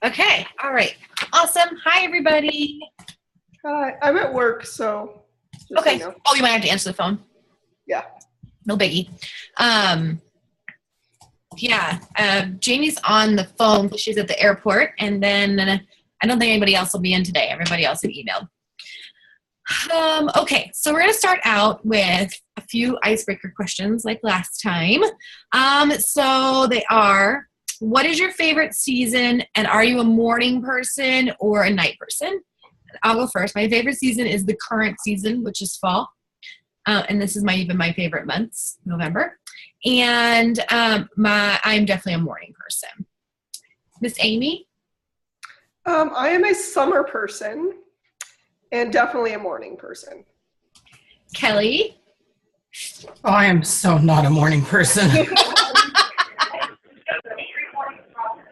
Okay. All right. Awesome. Hi, everybody. Hi. I'm at work, so. Okay. So you know. Oh, you might have to answer the phone. Yeah. No biggie. Jamie's on the phone because she's at the airport, and then I don't think anybody else will be in today. Everybody else had emailed. Okay, so we're going to start out with a few icebreaker questions like last time. So they are, what is your favorite season, and are you a morning person or a night person? I'll go first. My favorite season is the current season, which is fall. And this is my favorite months, November. And I'm definitely a morning person. Miss Amy? I am a summer person and definitely a morning person. Kelly? Oh, I am so not a morning person.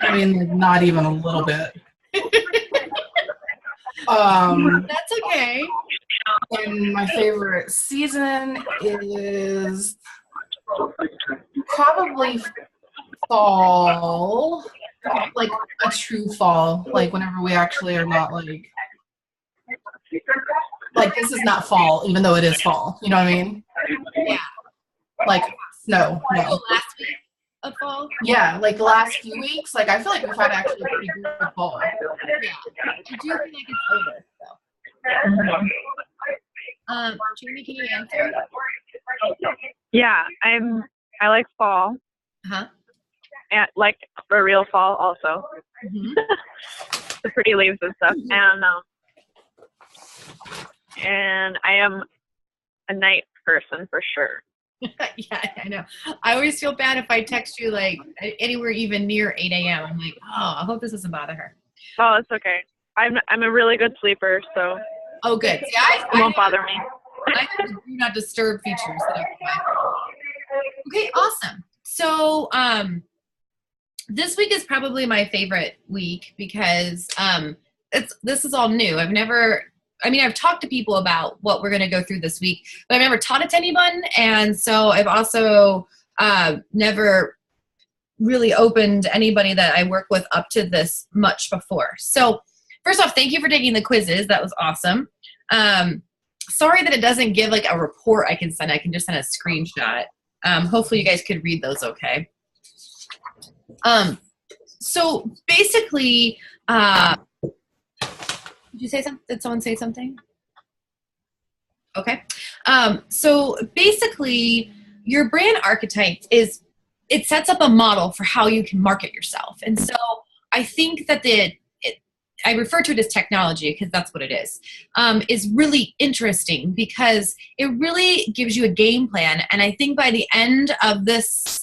I mean, not even a little bit. That's okay. And my favorite season is probably fall, like a true fall, like whenever we actually are not like this is not fall, even though it is fall. You know what I mean? Yeah. Like snow. No. Last week of fall? Yeah, like the last few weeks, like I feel like we've had actually a pretty good fall. Yeah. I do feel like it's over, though. Jamie, can you answer? Yeah, I like fall. Uh-huh. And like the real fall also. Mm-hmm. The pretty leaves and stuff. And I am a night person for sure. Yeah, I know. I always feel bad if I text you like anywhere even near 8 a.m. I'm like, oh, I hope this doesn't bother her. Oh, it's okay. I'm a really good sleeper, so. Oh, good. See, it won't bother me. I have the do not disturb features. Okay, awesome. So this week is probably my favorite week because this is all new. I've talked to people about what we're going to go through this week, but I've never taught it to anyone. And so I've also never really opened anybody that I work with up to this much before. So first off, thank you for taking the quizzes. That was awesome. Sorry that it doesn't give like a report I can send. I can just send a screenshot. Hopefully you guys could read those okay. So basically, did you say something? Did someone say something? Okay. So basically, your brand archetype it sets up a model for how you can market yourself. And so I think that I refer to it as technology because that's what it is really interesting because it really gives you a game plan. And I think by the end of this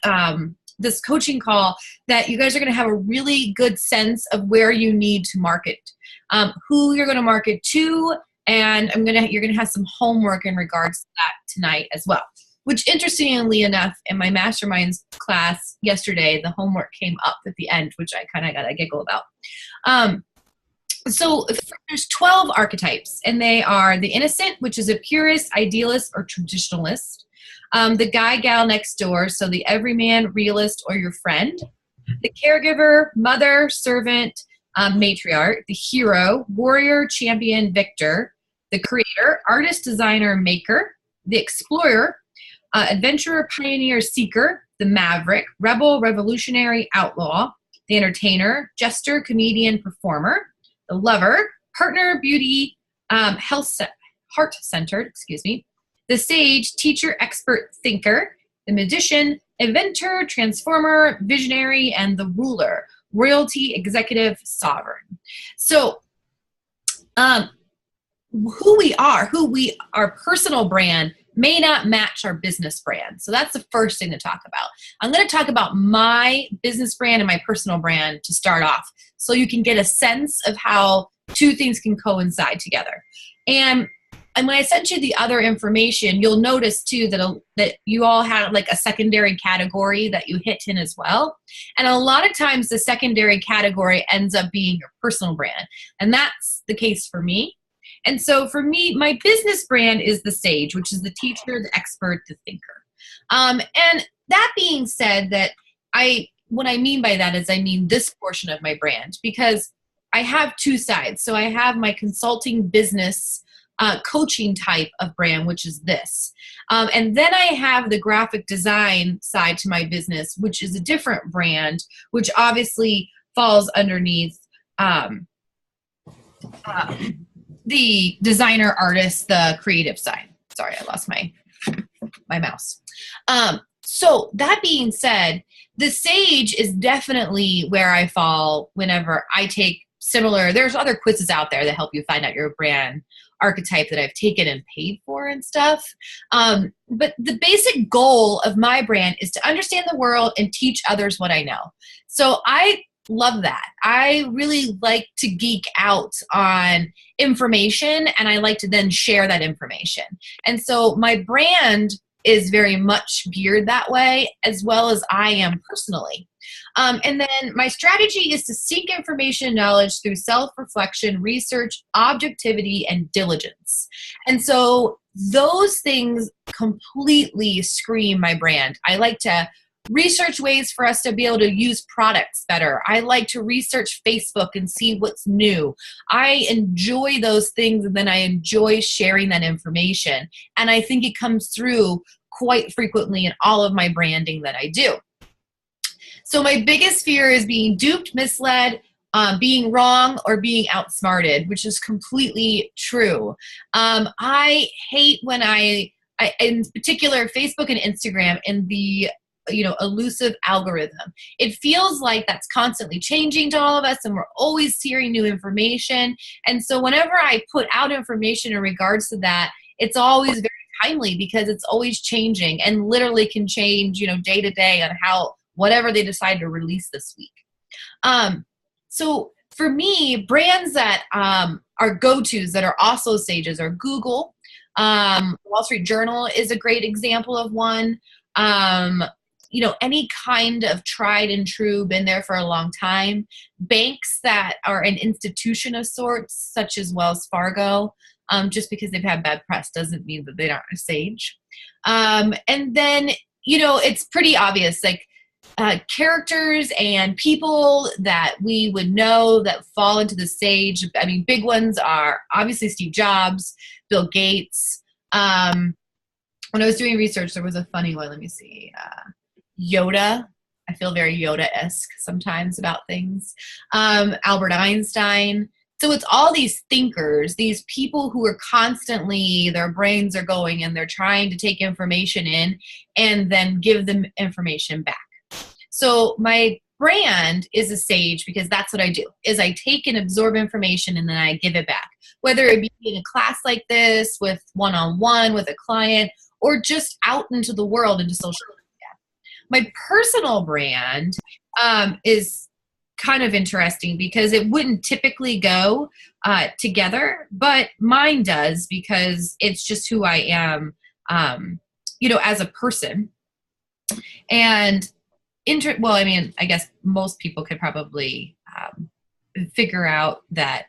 coaching call that you guys are going to have a really good sense of where you need to market, who you're going to market to, and you're going to have some homework in regards to that tonight as well. Which, interestingly enough, in my masterminds class yesterday, the homework came up at the end, which I kind of got a giggle about. So there's 12 archetypes, and they are the innocent, which is a purist, idealist, or traditionalist. The guy, gal next door, so the everyman, realist, or your friend. The caregiver, mother, servant, matriarch. The hero, warrior, champion, victor. The creator, artist, designer, maker. The explorer, adventurer, pioneer, seeker. The maverick, rebel, revolutionary, outlaw. The entertainer, jester, comedian, performer. The lover, partner, beauty, heart-centered, The sage, teacher, expert, thinker. The magician, inventor, transformer, visionary, and the ruler, royalty, executive, sovereign. So who we are, our personal brand may not match our business brand. So that's the first thing to talk about. I'm going to talk about my business brand and my personal brand to start off so you can get a sense of how two things can coincide together. And when I sent you the other information, you'll notice too that you all had like a secondary category that you hit in as well. And a lot of times the secondary category ends up being your personal brand. And that's the case for me. And so for me, my business brand is the sage, which is the teacher, the expert, the thinker. And that being said, what I mean by that is I mean this portion of my brand, because I have two sides. So I have my consulting business coaching type of brand, which is this. And then I have the graphic design side to my business, which is a different brand, which obviously falls underneath the designer, artist, the creative side. Sorry, I lost my mouse. So that being said, the Sage is definitely where I fall whenever I take similar, there's other quizzes out there that help you find out your brand archetype that I've taken and paid for and stuff. But the basic goal of my brand is to understand the world and teach others what I know. So I love that. I really like to geek out on information, and I like to then share that information. And so my brand is very much geared that way, as well as I am personally. And then my strategy is to seek information and knowledge through self-reflection, research, objectivity, and diligence. And so those things completely scream my brand. I like to research ways for us to be able to use products better. I like to research Facebook and see what's new. I enjoy those things, and then I enjoy sharing that information. And I think it comes through quite frequently in all of my branding that I do. So my biggest fear is being duped, misled, being wrong, or being outsmarted, which is completely true. I hate when I in particular, Facebook and Instagram and the elusive algorithm. It feels like that's constantly changing to all of us, and we're always hearing new information. And so whenever I put out information in regards to that, it's always very timely because it's always changing and literally can change, day to day on how whatever they decide to release this week. So for me, brands that are go-tos that are also Sages are Google. Wall Street Journal is a great example of one. Any kind of tried and true, been there for a long time. Banks that are an institution of sorts, such as Wells Fargo, just because they've had bad press doesn't mean that they aren't a Sage. And then, it's pretty obvious, like characters and people that we would know that fall into the Sage. I mean, big ones are obviously Steve Jobs, Bill Gates. When I was doing research, there was a funny one. Let me see. Yoda. I feel very Yoda-esque sometimes about things. Albert Einstein. So it's all these thinkers, these people who are constantly, their brains are going and they're trying to take information in and then give them information back. So my brand is a Sage because that's what I do, is I take and absorb information and then I give it back. Whether it be in a class like this, with one-on-one with a client, or just out into the world, into social media. My personal brand is kind of interesting because it wouldn't typically go together, but mine does because it's just who I am, as a person. And I guess most people could probably figure out that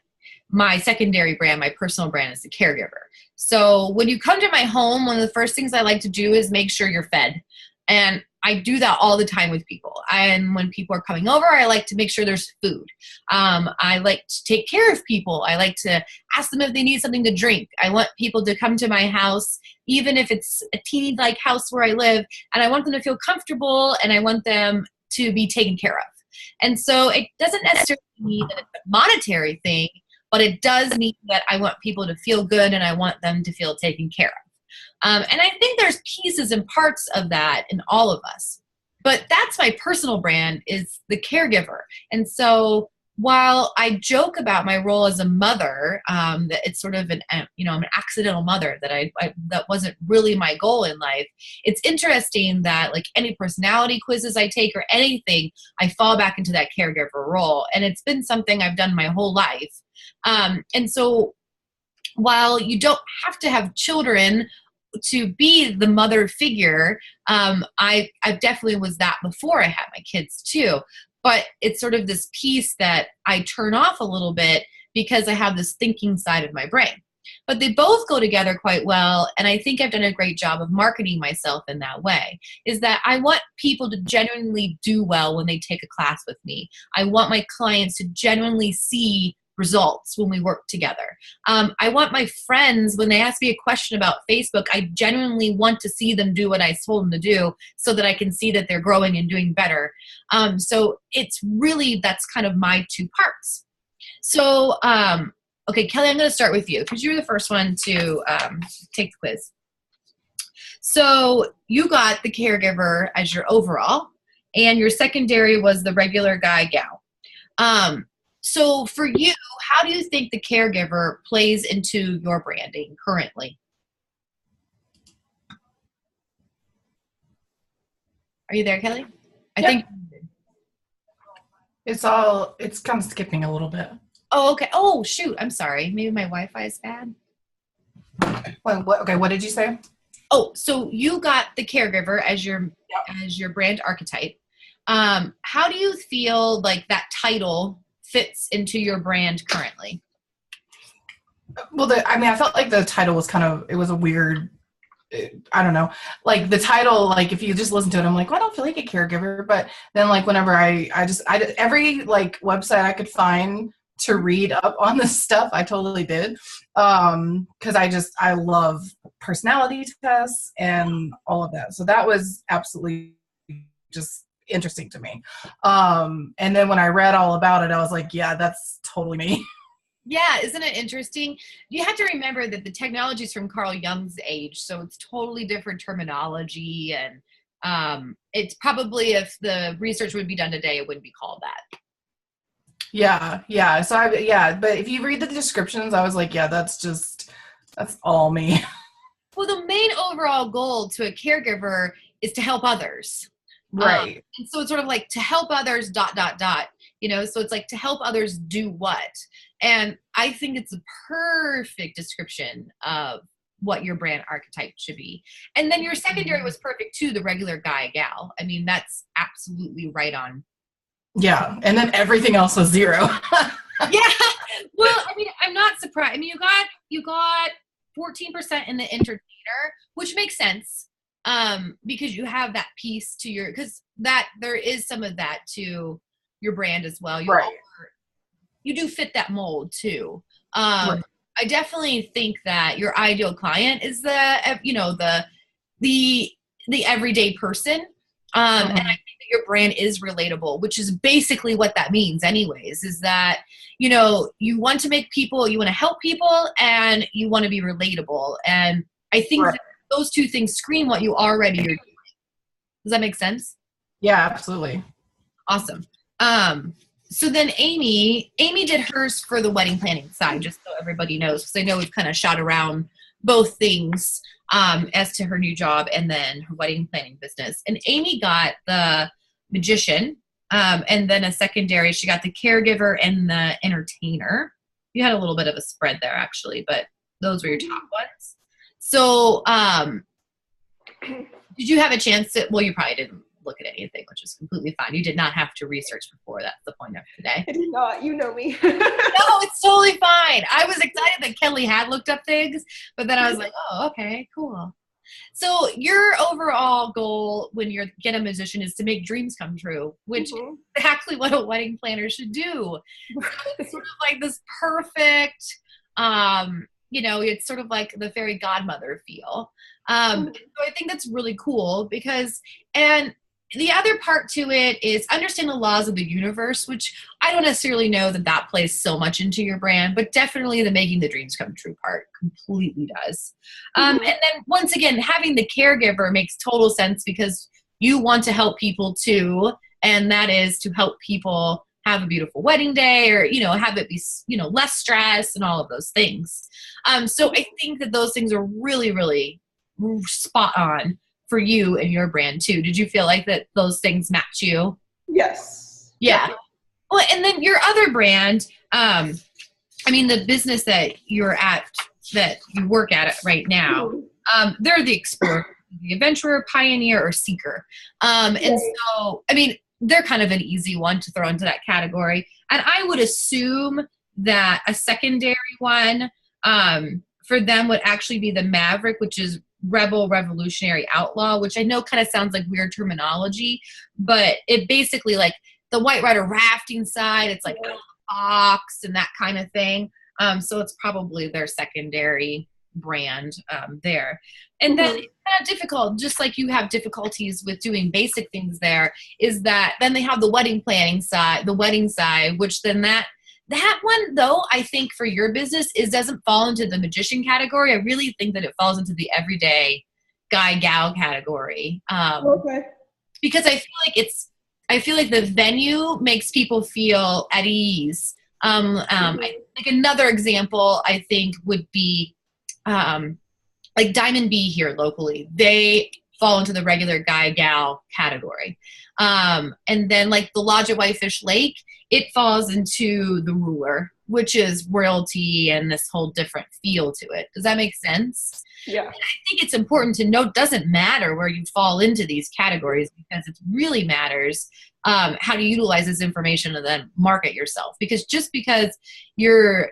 my secondary brand, my personal brand, is the caregiver. So when you come to my home, one of the first things I like to do is make sure you're fed. And I do that all the time with people. And when people are coming over, I like to make sure there's food. I like to take care of people. I like to ask them if they need something to drink. I want people to come to my house, even if it's a teeny-like house where I live, and I want them to feel comfortable, and I want them to be taken care of. And so it doesn't necessarily mean that it's a monetary thing, but it does mean that I want people to feel good and I want them to feel taken care of. And I think there's pieces and parts of that in all of us. But that's my personal brand, is the caregiver. And so while I joke about my role as a mother, that it's sort of I'm an accidental mother, that that wasn't really my goal in life. It's interesting that like any personality quizzes I take or anything, I fall back into that caregiver role. And it's been something I've done my whole life. And so while you don't have to have children to be the mother figure, I definitely was that before I had my kids too. But it's sort of this piece that I turn off a little bit because I have this thinking side of my brain. But they both go together quite well, and I think I've done a great job of marketing myself in that way, is that I want people to genuinely do well when they take a class with me. I want my clients to genuinely see results when we work together. I want my friends, when they ask me a question about Facebook, I genuinely want to see them do what I told them to do so that I can see that they're growing and doing better. So it's really, that's kind of my two parts. So, okay, Kelly, I'm going to start with you because you were the first one to take the quiz. So you got the caregiver as your overall, and your secondary was the regular guy gal. So for you, how do you think the caregiver plays into your branding currently? Are you there, Kelly? I think It's kind of skipping a little bit. Oh, okay. Oh, shoot. I'm sorry. Maybe my Wi-Fi is bad. Okay, what did you say? Oh, so you got the caregiver as your brand archetype. How do you feel like that title fits into your brand currently? Well, I felt like the title was it was a weird, I don't know, like the title, like if you just listen to it, I'm like, well, I don't feel like a caregiver. But then like whenever I every like website I could find to read up on this stuff, I totally did. Cause I love personality tests and all of that. So that was absolutely just interesting to me. And then when I read all about it, I was like, yeah, that's totally me. Yeah, isn't it interesting? You have to remember that the technology is from Carl Jung's age, so it's totally different terminology, and it's probably, if the research would be done today, it wouldn't be called that. Yeah. So but if you read the descriptions, I was like, yeah, that's all me. Well, the main overall goal to a caregiver is to help others. Right. And so it's sort of like to help others ... so it's like to help others do what? And I think it's a perfect description of what your brand archetype should be. And then your secondary was perfect too, the regular guy, gal. I mean, that's absolutely right on. Yeah. And then everything else was 0. Yeah. Well, I mean, I'm not surprised. I mean, you got 14% in the entertainer, which makes sense. Because you have that piece to because there is some of that to your brand as well. You do fit that mold too. Right. I definitely think that your ideal client is the everyday person. And I think that your brand is relatable, which is basically what that means anyways, is that, you want to you want to help people and you want to be relatable. And I think that those two things scream what you already are doing. Does that make sense? Yeah, absolutely. Awesome. So then Amy did hers for the wedding planning side, just so everybody knows, because I know we've kind of shot around both things as to her new job and then her wedding planning business. And Amy got the magician, and then a secondary. She got the caregiver and the entertainer. You had a little bit of a spread there, actually, but those were your top ones. So did you have a chance to, well, you probably didn't look at anything, which is completely fine. You did not have to research before. That's the point of today. I did not. You know me. No, it's totally fine. I was excited that Kelly had looked up things, but then I was like, oh, okay, cool. So your overall goal when you're get a musician is to make dreams come true, which is exactly what a wedding planner should do. It's sort of like this perfect, it's sort of like the fairy godmother feel. So I think that's really cool and the other part to it is understand the laws of the universe, which I don't necessarily know that plays so much into your brand, but definitely the making the dreams come true part completely does. And then once again, having the caregiver makes total sense because you want to help people too. And that is to help people have a beautiful wedding day or, have it be, less stress and all of those things. So I think that those things are really, really spot on for you and your brand too. Did you feel like that those things match you? Yes. Yeah. Definitely. Well, and then your other brand, the business that you're at, that you work at it right now, they're the explorer, the adventurer, pioneer, or seeker. And so, they're kind of an easy one to throw into that category. And I would assume that a secondary one for them would actually be the Maverick, which is rebel, revolutionary, outlaw, which I know kind of sounds like weird terminology, but it basically like the White Rider rafting side, it's like Ox and that kind of thing. So it's probably their secondary brand there. And then it's kind of difficult, just like you have difficulties with doing basic things there, is that then they have the wedding planning side, which then that one, though, I think for your business doesn't fall into the magician category. I really think that it falls into the everyday guy gal category. Okay. Because I feel like the venue makes people feel at ease. Like another example, I think, would be like Diamond Bee here locally. They fall into the regular guy gal category. And then like the Lodge at Whitefish Lake, it falls into the Ruler, which is royalty and this whole different feel to it. Does that make sense? Yeah. And I think it's important to note, doesn't matter where you fall into these categories, because it really matters how to utilize this information and then market yourself. Because just because you're,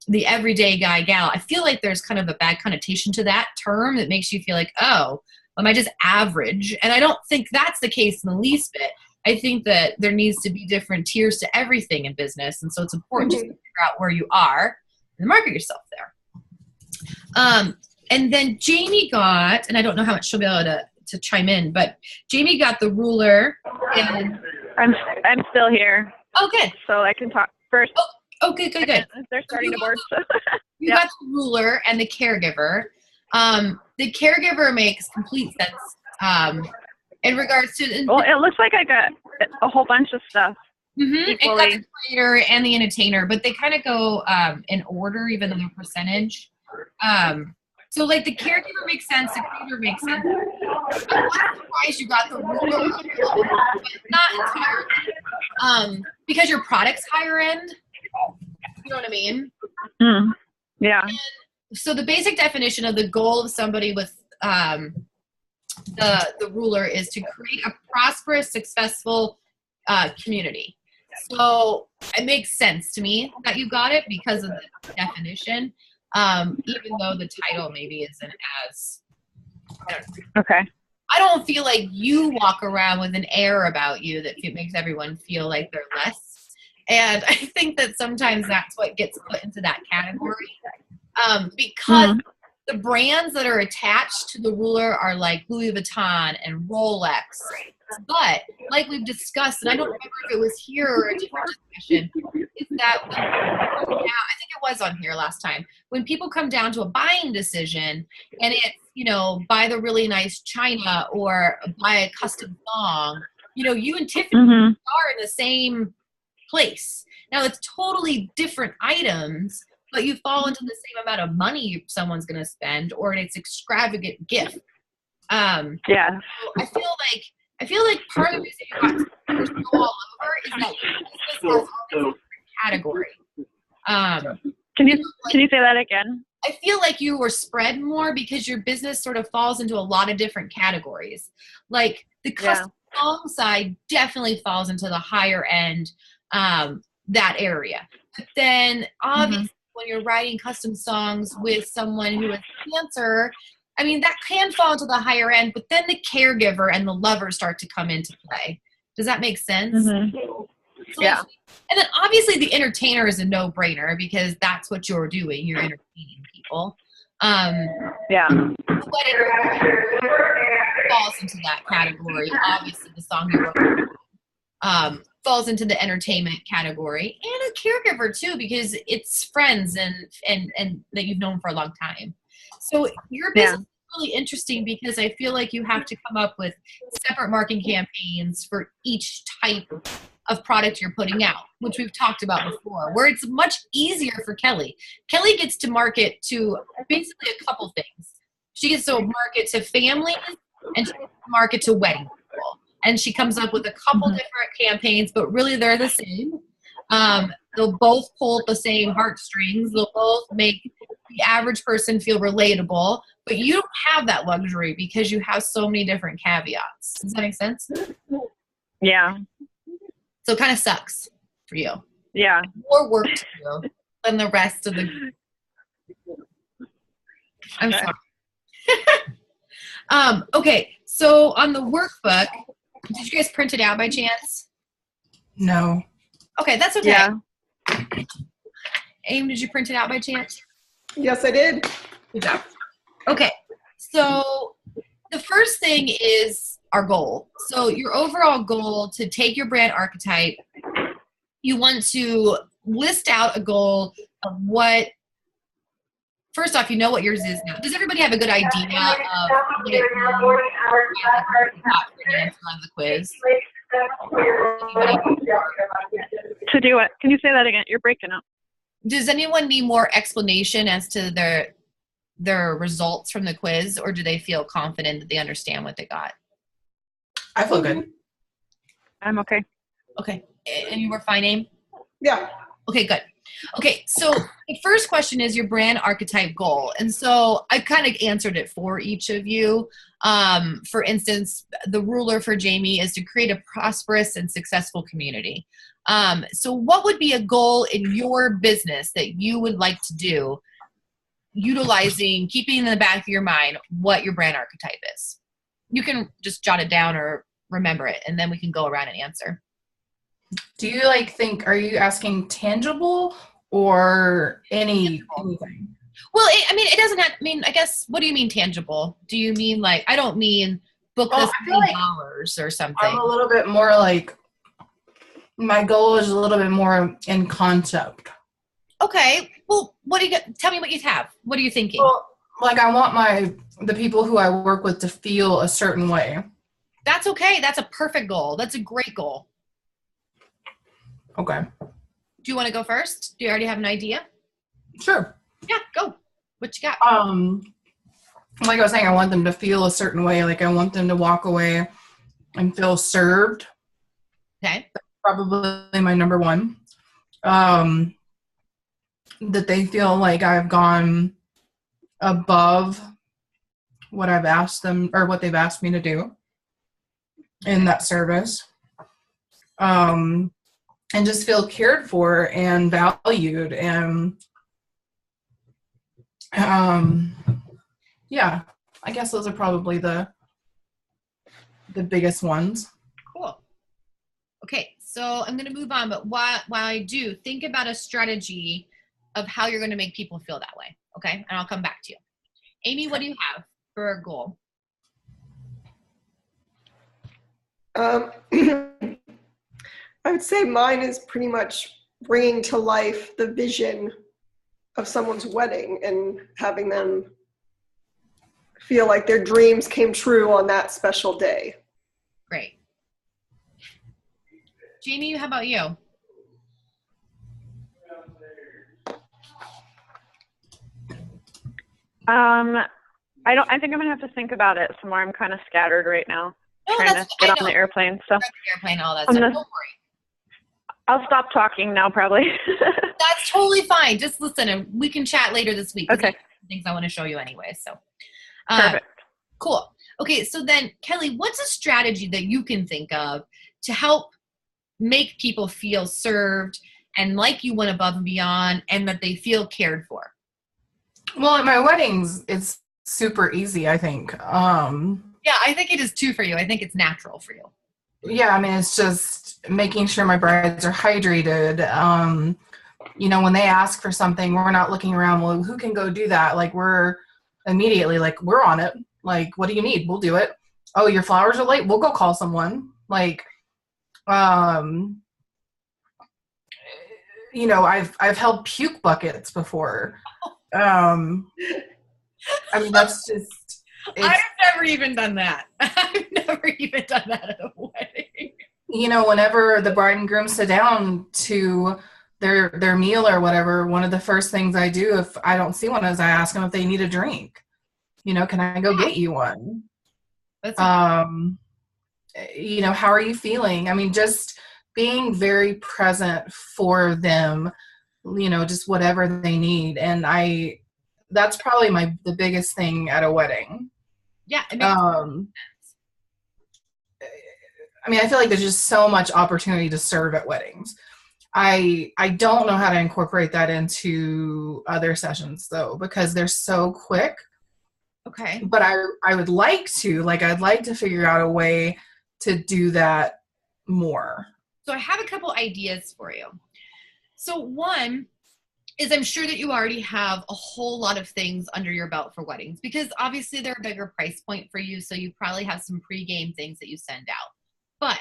the everyday guy gal, I feel like there's kind of a bad connotation to that term that makes you feel like, oh, am I just average? And I don't think that's the case in the least bit. I think that there needs to be different tiers to everything in business. And so it's important to figure out where you are and market yourself there. And then Jamie got, and I don't know how much she'll be able to chime in, but Jamie got the Ruler. And I'm still here. Oh, good. So I can talk first. Oh, good. They're starting to board. You got the Ruler and the Caregiver. The Caregiver makes complete sense in regards to. Well, it looks like I got a whole bunch of stuff. It got the creator and the entertainer, but they kind of go in order, even though they're percentage. So like the Caregiver makes sense, the creator makes sense. I'm surprised you got the Ruler, but not entirely, because your product's higher end. You know what I mean? Yeah. And so the basic definition of the goal of somebody with the Ruler is to create a prosperous, successful community. So it makes sense to me that you got it because of the definition, even though the title maybe isn't as, I don't know. Okay. I don't feel like you walk around with an air about you that makes everyone feel like they're less. And I think that sometimes that's what gets put into that category. Because the brands that are attached to the Ruler are like Louis Vuitton and Rolex. But like we've discussed, and I don't remember if it was here or a different discussion, is that when I think it was on here last time, when people come down to a buying decision and it's, buy the really nice china or buy a custom song, you and Tiffany are in the same place. Now it's totally different items, but you fall into the same amount of money someone's going to spend, or it's extravagant gift. Yeah. So I feel like part of the reason you got to go all over is that this has all these different categories. Can you say that again? I feel like you were spread more because your business sort of falls into a lot of different categories. Like the custom song side definitely falls into the higher end, that area. But then obviously when you're writing custom songs with someone who has cancer, I mean, that can fall into the higher end, but then the caregiver and the lover start to come into play. Does that make sense? So yeah. And then obviously the entertainer is a no-brainer because that's what you're doing. You're entertaining people. Yeah. The wedding falls into that category. Obviously the song you wrote falls into the entertainment category, and a caregiver too, because it's friends and that you've known for a long time. So your business is really interesting because I feel like you have to come up with separate marketing campaigns for each type of product you're putting out, which we've talked about before, where it's much easier for Kelly. Kelly gets to market to basically a couple things. She gets to market to families and she gets to market to wedding people. And she comes up with a couple different campaigns, but really they're the same. They'll both pull at the same heartstrings. They'll both make the average person feel relatable, but you don't have that luxury because you have so many different caveats. Does that make sense? Yeah. So it kind of sucks for you. Yeah. More work to do than the rest of the. I'm sorry. Okay, so on the workbook, did you guys print it out by chance? No. Okay, that's okay. Yeah. Aim, did you print it out by chance? Yes, I did. Good job. Okay, so the first thing is our goal. So your overall goal to take your brand archetype, you want to list out a goal of what, first off, you know what yours is now. Does everybody have a good idea of what it means for the answer on the quiz? Anybody? To do it. Can you say that again? You're breaking up. Does anyone need more explanation as to their results from the quiz, or do they feel confident that they understand what they got? I feel good. I'm okay. Okay, and you were fine, Aim? Yeah. Okay, good. Okay, so the first question is your brand archetype goal. And so I kind of answered it for each of you. For instance, the ruler for Jamie is to create a prosperous and successful community. So what would be a goal in your business that you would like to do, utilizing, keeping in the back of your mind what your brand archetype is? You can just jot it down or remember it, and then we can go around and answer. Do you are you asking tangible or anything? Well, it doesn't have, I guess, what do you mean tangible? Do you mean I don't mean book this $1,000 or something. I'm a little bit more my goal is a little bit more in concept. Okay. Well, tell me what you have. What are you thinking? Well, I want the people who I work with to feel a certain way. That's okay. That's a perfect goal. That's a great goal. Okay. Do you want to go first? Do you already have an idea? Sure. Yeah, go. What you got? Like I was saying, I want them to feel a certain way. I want them to walk away and feel served. Okay. That's probably my number one. That they feel like I've gone above what I've asked them or what they've asked me to do in that service. And just feel cared for and valued and yeah, I guess those are probably the biggest ones. Cool. Okay, so I'm going to move on, but while I do, think about a strategy of how you're going to make people feel that way, okay? And I'll come back to you. Amy, what do you have for a goal? I would say mine is pretty much bringing to life the vision of someone's wedding and having them feel like their dreams came true on that special day. Great. Jamie, how about you? I think I'm gonna have to think about it some more. I'm kind of scattered right now. Trying to get on the airplane. So all that stuff. Don't worry. I'll stop talking now, probably. That's totally fine. Just listen, and we can chat later this week. Okay. Things I want to show you anyway. So, perfect. Cool. Okay, so then, Kelly, what's a strategy that you can think of to help make people feel served and like you went above and beyond, and that they feel cared for? Well, at my weddings, it's super easy, I think. Yeah, I think it is too for you. I think it's natural for you. Yeah, it's just making sure my brides are hydrated. When they ask for something, we're not looking around, well, who can go do that? We're immediately we're on it. What do you need? We'll do it. Oh, your flowers are late? We'll go call someone. I've held puke buckets before. That's just... I've never even done that. I've never even done that at a wedding. Whenever the bride and groom sit down to their meal or whatever, one of the first things I do if I don't see one is I ask them if they need a drink. Can I go get you one? That's how are you feeling? Just being very present for them, just whatever they need. And that's probably the biggest thing at a wedding. Yeah. It makes sense. I feel like there's just so much opportunity to serve at weddings. I don't know how to incorporate that into other sessions though, because they're so quick. Okay. But I would like to, I'd like to figure out a way to do that more. So I have a couple ideas for you. So one is I'm sure that you already have a whole lot of things under your belt for weddings, because obviously they're a bigger price point for you. So you probably have some pre-game things that you send out. But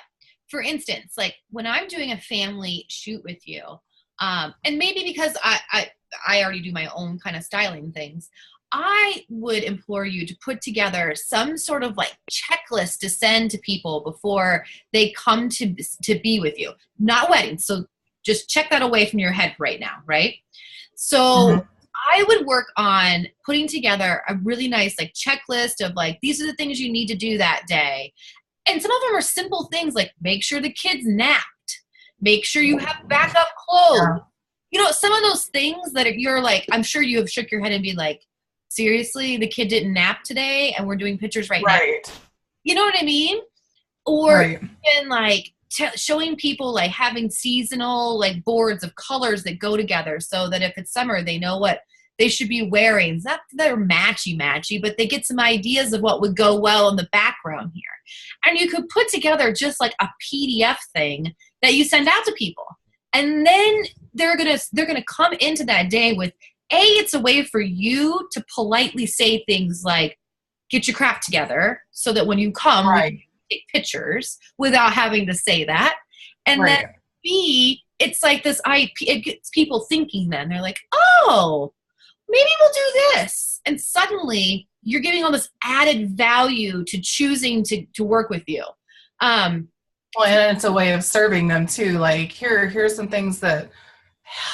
for instance, like when I'm doing a family shoot with you, and maybe because I already do my own kind of styling things, I would implore you to put together some sort of like checklist to send to people before they come to be with you. Not weddings. So just check that away from your head right now, right? So I would work on putting together a really nice like checklist of like, these are the things you need to do that day. And some of them are simple things like make sure the kid's napped, make sure you have backup clothes. Yeah. You know, some of those things that you're like, I'm sure you have shook your head and be like, seriously, the kid didn't nap today and we're doing pictures right now. You know what I mean? Or even like showing people like having seasonal like boards of colors that go together so that if it's summer, they know what they should be wearing. It's not that they're matchy, but they get some ideas of what would go well in the background here. And you could put together just like a PDF thing that you send out to people. And then they're gonna come into that day with, it's a way for you to politely say things like, get your crap together so that when you come, you can take pictures without having to say that. And then B, it's like this it gets people thinking then. They're like, oh, maybe we'll do this. And suddenly you're giving all this added value to choosing to work with you. Well, and it's a way of serving them too. Like here's some things that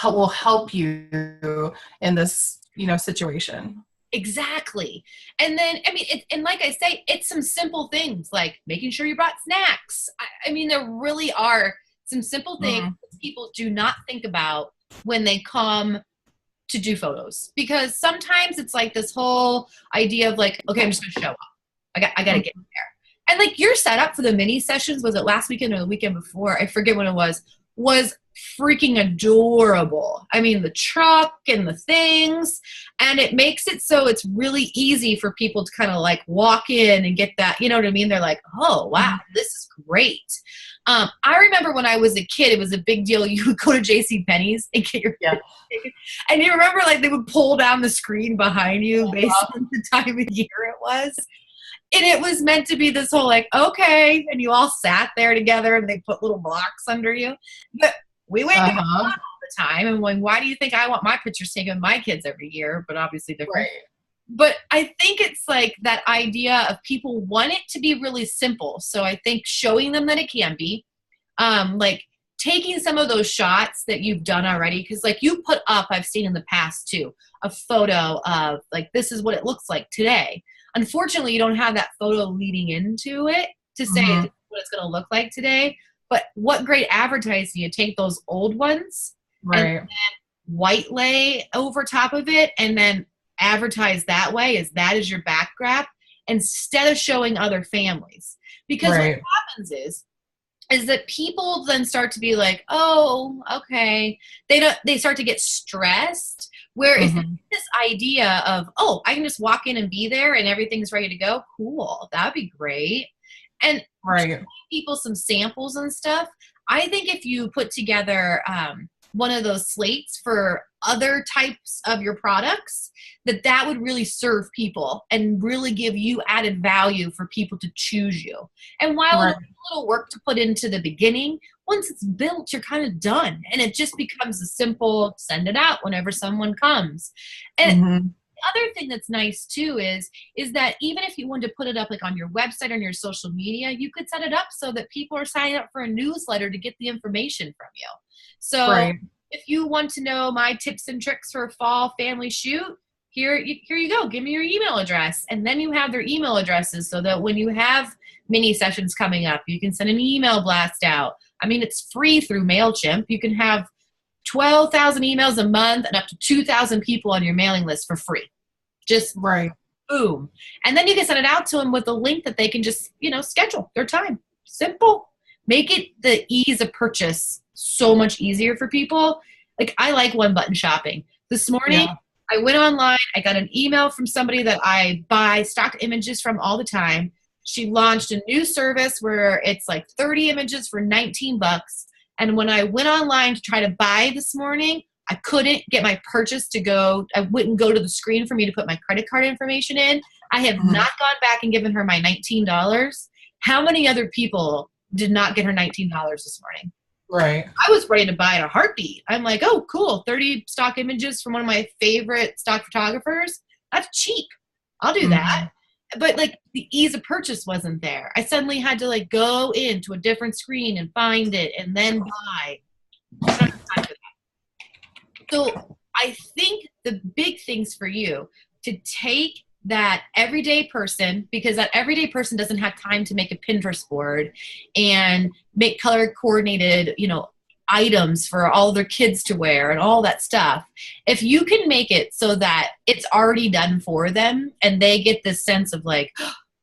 will help you in this, situation. Exactly. And then, I mean, and like I say, it's some simple things like making sure you brought snacks. I mean, there really are some simple things that people do not think about when they come to do photos, because sometimes it's like this whole idea of like, okay, I'm just going to show up. I got to get there. And like your setup for the mini sessions, was it last weekend or the weekend before? I forget when it was freaking adorable. I mean, the truck and the things, and it makes it so it's really easy for people to kind of like walk in and get that, you know what I mean? They're like, oh, wow, this is great. I remember when I was a kid, it was a big deal. You would go to JCPenney's and get your ticket. And you remember like they would pull down the screen behind you based on the time of year it was. And it was meant to be this whole like, okay, and you all sat there together and they put little blocks under you. But we went all the time and going, why do you think I want my pictures taken with my kids every year? But obviously different. Right. But I think it's like that idea of people want it to be really simple. So I think showing them that it can be, like taking some of those shots that you've done already. Cause like you put up, I've seen in the past too, a photo of like, this is what it looks like today. Unfortunately, you don't have that photo leading into it to say what it's going to look like today. But what great advertising, you take those old ones and then white lay over top of it and then advertise that way that is your backdrop instead of showing other families. Because what happens is that people then start to be like, oh, okay. They start to get stressed. Whereas this idea of, oh, I can just walk in and be there and everything's ready to go. Cool. That'd be great. And people some samples and stuff. I think if you put together one of those slates for other types of your products, that would really serve people and really give you added value for people to choose you. And while it's a little work to put into the beginning, once it's built, you're kind of done. And it just becomes a simple send it out whenever someone comes. And the other thing that's nice too is that even if you wanted to put it up like on your website or on your social media, you could set it up so that people are signing up for a newsletter to get the information from you. So if you want to know my tips and tricks for a fall family shoot, here you go. Give me your email address. And then you have their email addresses so that when you have mini sessions coming up, you can send an email blast out. I mean, it's free through MailChimp. You can have 12,000 emails a month and up to 2,000 people on your mailing list for free. Just boom. And then you can send it out to them with a link that they can just, schedule their time. Simple. Make it the ease of purchase so much easier for people. Like I like one button shopping. This morning, I went online. I got an email from somebody that I buy stock images from all the time. She launched a new service where it's like 30 images for $19. And when I went online to try to buy this morning, I couldn't get my purchase to go. I wouldn't go to the screen for me to put my credit card information in. I have not gone back and given her my $19. How many other people did not get her $19 this morning? Right. I was ready to buy in a heartbeat. I'm like, oh, cool. 30 stock images from one of my favorite stock photographers. That's cheap. I'll do that. But like the ease of purchase wasn't there. I suddenly had to like go into a different screen and find it and then buy. I don't have time for that. So I think the big things for you to take that everyday person, because that everyday person doesn't have time to make a Pinterest board and make color coordinated, items for all their kids to wear and all that stuff. If you can make it so that it's already done for them and they get this sense of like,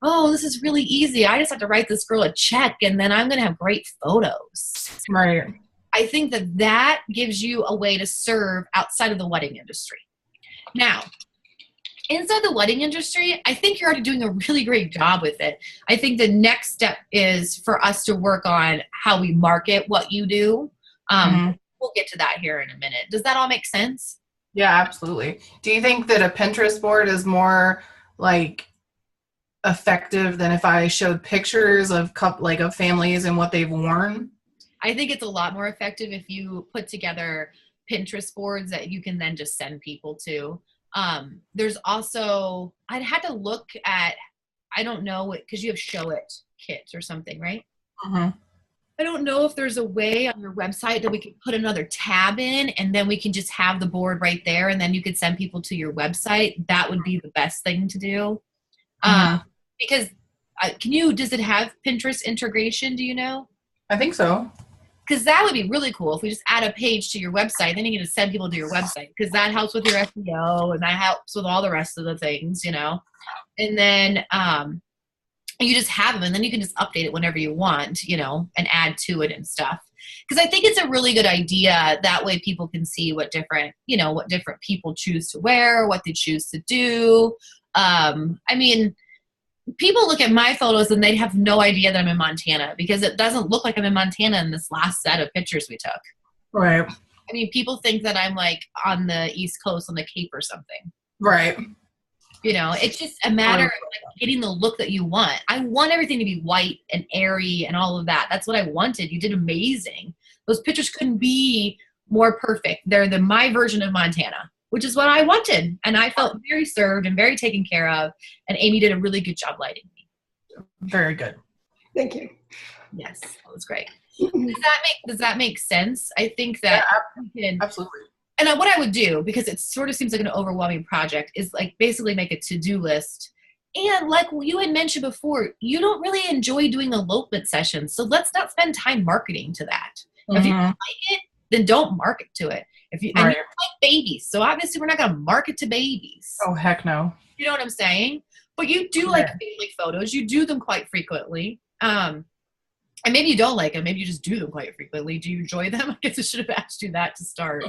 oh, this is really easy. I just have to write this girl a check and then I'm going to have great photos. Right. I think that gives you a way to serve outside of the wedding industry. Now, inside the wedding industry, I think you're already doing a really great job with it. I think the next step is for us to work on how we market what you do. We'll get to that here in a minute. Does that all make sense? Yeah, absolutely. Do you think that a Pinterest board is more like effective than if I showed pictures of of families and what they've worn? I think it's a lot more effective if you put together Pinterest boards that you can then just send people to. There's also, I'd had to look at, I don't know, because you have Show It kits or something, right? I don't know if there's a way on your website that we could put another tab in and then we can just have the board right there and then you could send people to your website. That would be the best thing to do. Because does it have Pinterest integration? Do you know? I think so. Because that would be really cool if we just add a page to your website. Then you can just send people to your website because that helps with your SEO and that helps with all the rest of the things, And then you just have them and then you can just update it whenever you want, and add to it and stuff. Because I think it's a really good idea. That way people can see what different people choose to wear, what they choose to do. People look at my photos and they'd have no idea that I'm in Montana because it doesn't look like I'm in Montana in this last set of pictures we took. Right. People think that I'm like on the East Coast on the Cape or something. Right. It's just a matter of like getting the look that you want. I want everything to be white and airy and all of that. That's what I wanted. You did amazing. Those pictures couldn't be more perfect. They're my version of Montana, which is what I wanted. And I felt very served and very taken care of. And Amy did a really good job lighting me. Very good. Thank you. Yes, that was great. Does that make sense? I think that absolutely. And what I would do, because it sort of seems like an overwhelming project, is like basically make a to-do list. And like you had mentioned before, you don't really enjoy doing elopement sessions. So let's not spend time marketing to that. If you don't like it, then don't market to it. And you don't like babies. So obviously we're not going to market to babies. Oh, heck no. You know what I'm saying? But you do like family photos. You do them quite frequently. And maybe you don't like them. Maybe you just do them quite frequently. Do you enjoy them? I guess I should have asked you that to start.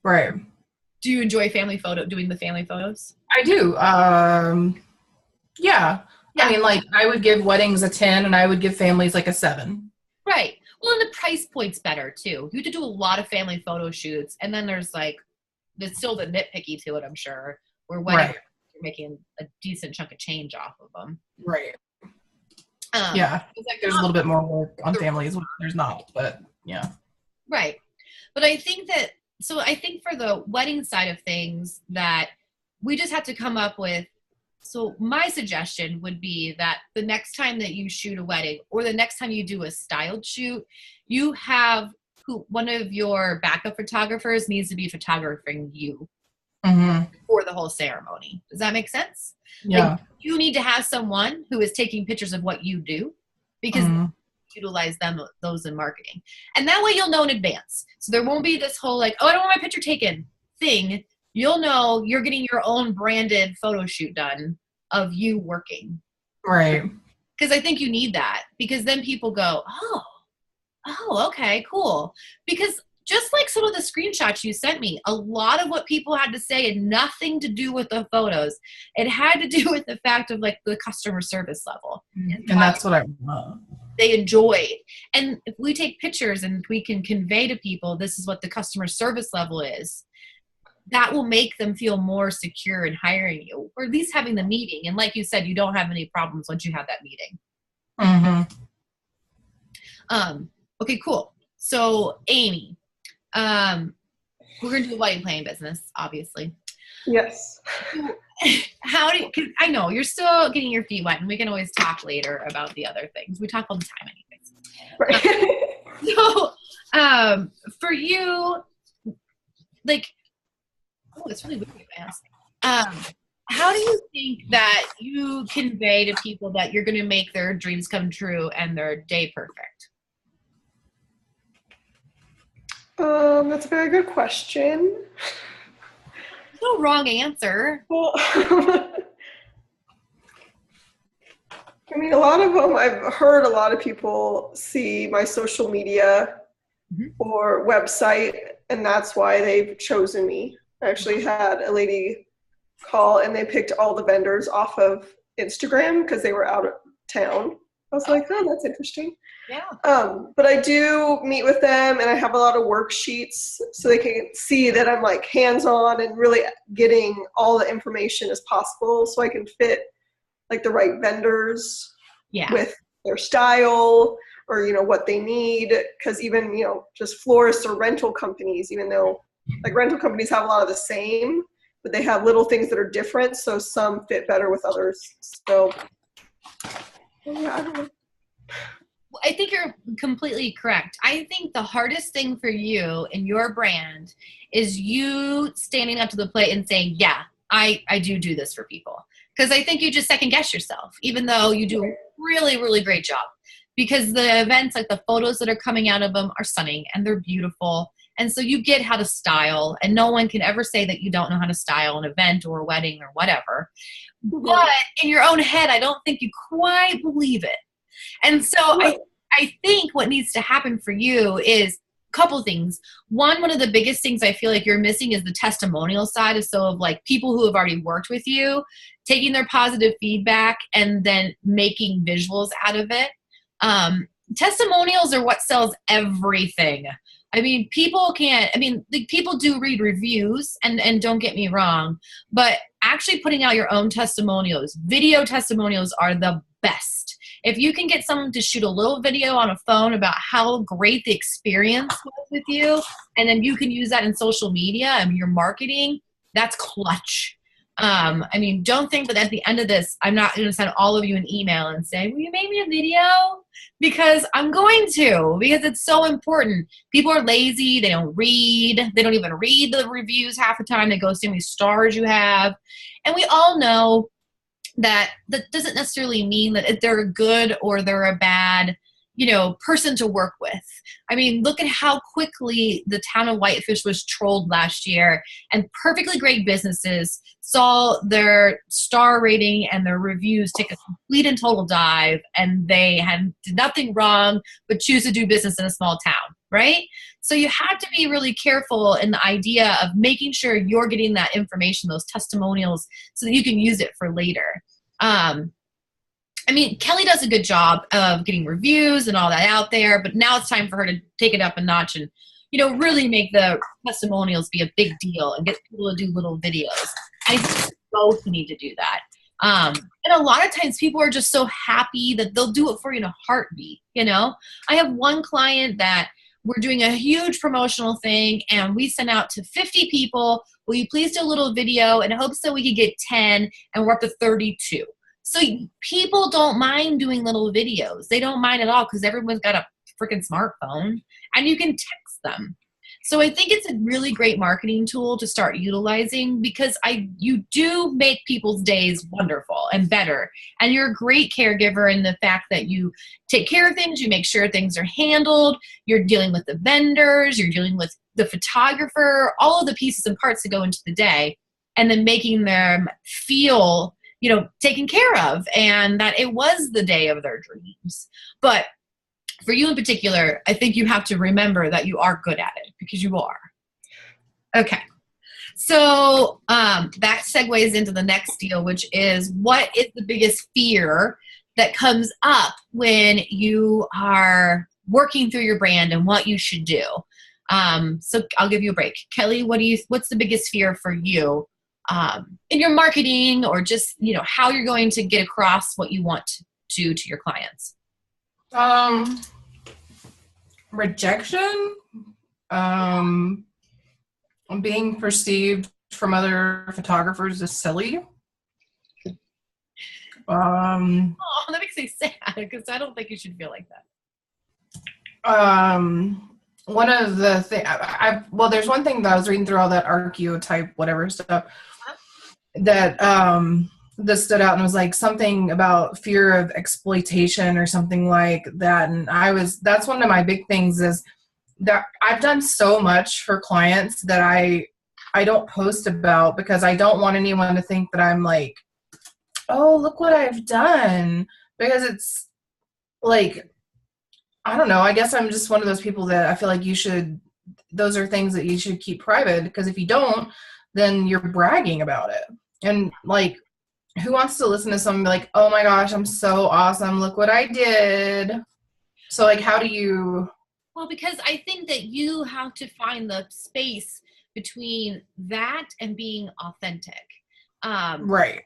Right. Do you enjoy doing the family photos? I do. Yeah. I would give weddings a 10 and I would give families like a 7. Right. Well, and the price point's better too. You have to do a lot of family photo shoots. And then there's still the nitpicky to it, I'm sure, where weddings you're making a decent chunk of change off of them. Right. It's like there's a little bit more work on families, which there's not, but yeah. Right. But I think for the wedding side of things that we just have to come up with, so my suggestion would be that the next time that you shoot a wedding or the next time you do a styled shoot, you have one of your backup photographers needs to be photographing you for the whole ceremony. Does that make sense? Yeah. You need to have someone who is taking pictures of what you do because utilize those in marketing. And that way you'll know in advance. So there won't be this whole like, oh, I don't want my picture taken thing. You'll know you're getting your own branded photo shoot done of you working. Right. Because I think you need that because then people go, oh, okay, cool. Because just like some of the screenshots you sent me, a lot of what people had to say had nothing to do with the photos. It had to do with the fact of like the customer service level. And that's what I want. they enjoyed. And if we take pictures and we can convey to people, this is what the customer service level is, that will make them feel more secure in hiring you, or at least having the meeting. And like you said, you don't have any problems once you have that meeting. Okay, cool. So Amy, we're going to do a wedding planning business, obviously. Yes. How do you, 'cause I know you're still getting your feet wet, and we can always talk later about the other things. We talk all the time anyways. Right. So, for you, like, oh, it's really weird if I ask. How do you think that you convey to people that you're going to make their dreams come true and their day perfect? That's a very good question. No wrong answer. Well, I mean, a lot of them, I've heard a lot of people see my social media or website, and that's why they've chosen me. I actually had a lady call, and they picked all the vendors off of Instagram because they were out of town. I was like, oh, that's interesting. Yeah. But I do meet with them, and I have a lot of worksheets so they can see that I'm like hands-on and really getting all the information as possible, so I can fit like the right vendors with their style, or, you know, what they need. Because even, you know, just florists or rental companies, even though like rental companies have a lot of the same, but they have little things that are different. So some fit better with others. So yeah, I don't know. I think you're completely correct. I think the hardest thing for you and your brand is you standing up to the plate and saying, yeah, I do this for people. Because I think you just second guess yourself, even though you do a really, really great job. Because the events, like the photos that are coming out of them, are stunning and they're beautiful. And so you get how to style, and no one can ever say that you don't know how to style an event or a wedding or whatever. But in your own head, I don't think you quite believe it. And so I think what needs to happen for you is a couple things. One of the biggest things I feel like you're missing is the testimonial side. So of like people who have already worked with you, taking their positive feedback and then making visuals out of it. Testimonials are what sells everything. I mean, people do read reviews, and don't get me wrong, but actually putting out your own testimonials, video testimonials, are the best. If you can get someone to shoot a little video on a phone about how great the experience was with you, and then you can use that in social media and your marketing, that's clutch. I mean, don't think that at the end of this, I'm not going to send all of you an email and say, will you make me a video? Because I'm going to, because it's so important. People are lazy. They don't read. They don't even read the reviews half the time. They go see how many stars you have. And we all know that doesn't necessarily mean that they're a good or they're a bad, person to work with. I mean, look at how quickly the town of Whitefish was trolled last year, and perfectly great businesses saw their star rating and their reviews take a complete and total dive, and they did nothing wrong but choose to do business in a small town, right? So you have to be really careful in the idea of making sure you're getting that information, those testimonials, so that you can use it for later. I mean, Kelly does a good job of getting reviews and all that out there, but now it's time for her to take it up a notch and, really make the testimonials be a big deal and get people to do little videos. I think both need to do that. And a lot of times people are just so happy that they'll do it for you in a heartbeat, I have one client that we're doing a huge promotional thing, and we sent out to 50 people, will you please do a little video, in hopes that we could get 10, and we're up to 32. So people don't mind doing little videos. They don't mind at all because everyone's got a freaking smartphone and you can text them. So I think it's a really great marketing tool to start utilizing, because you do make people's days wonderful and better. And you're a great caregiver in the fact that you take care of things, you make sure things are handled, you're dealing with the vendors, you're dealing with the photographer, all of the pieces and parts that go into the day, and then making them feel taken care of, and that it was the day of their dreams. But for you in particular, I think you have to remember that you are good at it, because you are. Okay. So that segues into the next deal, which is, what is the biggest fear that comes up when you are working through your brand and what you should do. So I'll give you a break. Kelly, what's the biggest fear for you in your marketing, or just, how you're going to get across what you want to your clients? Rejection, being perceived from other photographers as silly. That makes me sad, because I don't think you should feel like that. One of the things, there's one thing that I was reading through all that archetype, whatever stuff, that stood out, and it was like something about fear of exploitation or something like that. And that's one of my big things, is that I've done so much for clients that I don't post about, because I don't want anyone to think that I'm like, oh, look what I've done, because it's like, I don't know, I guess I'm just one of those people that I feel like those are things that you should keep private, because if you don't, then you're bragging about it. And like, who wants to listen to someone be like, oh my gosh, I'm so awesome, look what I did? So like, how do you? Well, because I think that you have to find the space between that and being authentic. Right.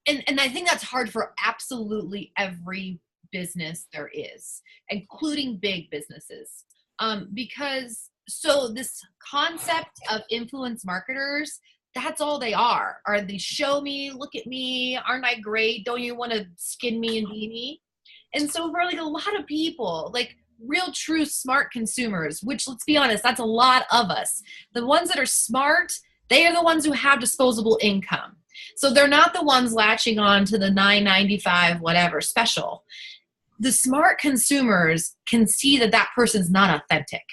And I think that's hard for absolutely every business there is, including big businesses. Because this concept of influence marketers, that's all they are they show me, look at me, aren't I great? Don't you want to skin me and be me? And so for like a lot of people, like real, true, smart consumers, which, let's be honest, that's a lot of us. The ones that are smart, they are the ones who have disposable income. So they're not the ones latching on to the $9.95 whatever special. The smart consumers can see that that person's not authentic.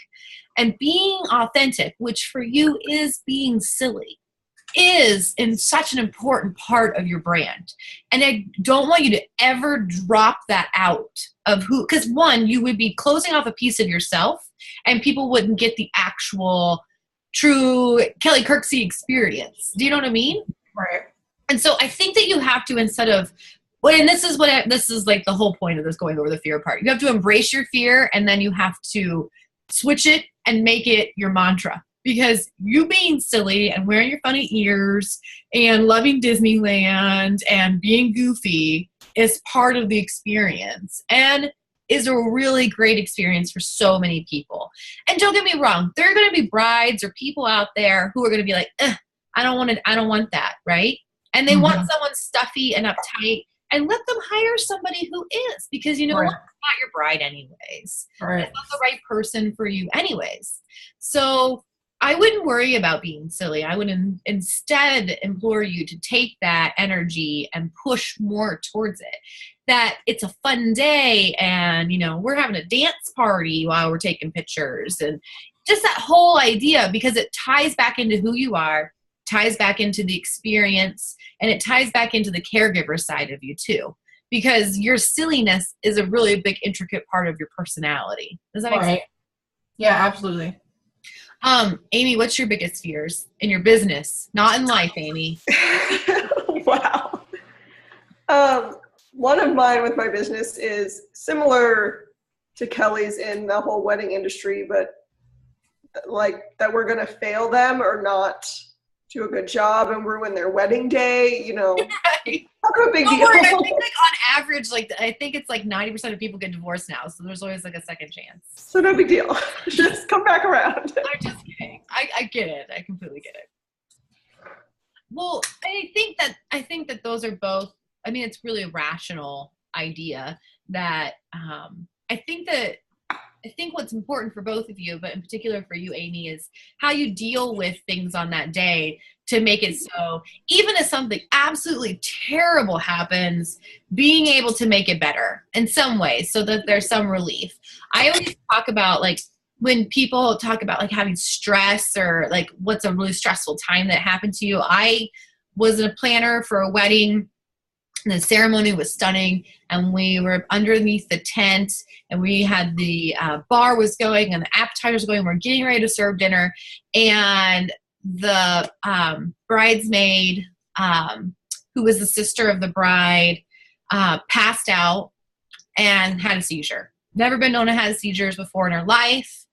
And being authentic, which for you is being silly, is in such an important part of your brand. And I don't want you to ever drop that out of because one, you would be closing off a piece of yourself, and people wouldn't get the actual true Kelly Kirksey experience. Do you know what I mean? Right. And so I think that you have to, instead of, and this is like the whole point of this going over the fear part. You have to embrace your fear, and then you have to switch it and make it your mantra. Because you being silly and wearing your funny ears and loving Disneyland and being goofy is part of the experience, and is a really great experience for so many people. And don't get me wrong, there are going to be brides or people out there who are going to be like, I don't want that, right? And they want someone stuffy and uptight, and let them hire somebody who is, because you know what? It's not your bride anyways. Right. It's not the right person for you anyways. So I wouldn't worry about being silly. I would instead implore you to take that energy and push more towards it. That it's a fun day, and we're having a dance party while we're taking pictures, and just that whole idea, because it ties back into who you are, ties back into the experience, and it ties back into the caregiver side of you too, because your silliness is a really big, intricate part of your personality. Does that make sense? Yeah, absolutely. Amy, what's your biggest fears in your business? Not in life, Amy. Wow. One of mine with my business is similar to Kelly's in the whole wedding industry, but like that we're going to fail them or not do a good job and ruin their wedding day, not a big deal. I think like on average, I think it's like 90% of people get divorced now, so there's always like a second chance. So no big deal. Just come back around. I'm just kidding. I get it. I completely get it. Well, I think that those are both, it's really a rational idea that I think what's important for both of you, but in particular for you, Amy, is how you deal with things on that day to make it so even if something absolutely terrible happens, being able to make it better in some way so that there's some relief. I always talk about when people talk about having stress or what's a really stressful time that happened to you. I was a planner for a wedding. And the ceremony was stunning, and we were underneath the tent, and we had the bar was going, and the appetizers going. We're getting ready to serve dinner, and the bridesmaid, who was the sister of the bride, passed out and had a seizure. Never been known to have seizures before in her life.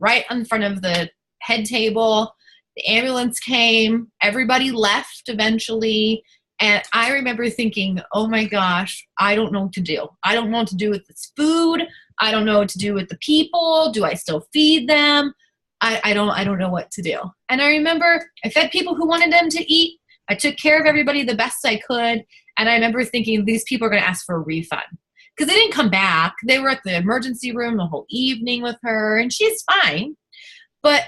Right in front of the head table. The ambulance came. Everybody left eventually. And I remember thinking, oh my gosh, I don't know what to do. I don't know what to do with this food. I don't know what to do with the people. Do I still feed them? I don't know what to do. And I remember I fed people who wanted them to eat. I took care of everybody the best I could. And I remember thinking, these people are going to ask for a refund. Because they didn't come back. They were at the emergency room the whole evening with her, and she's fine. But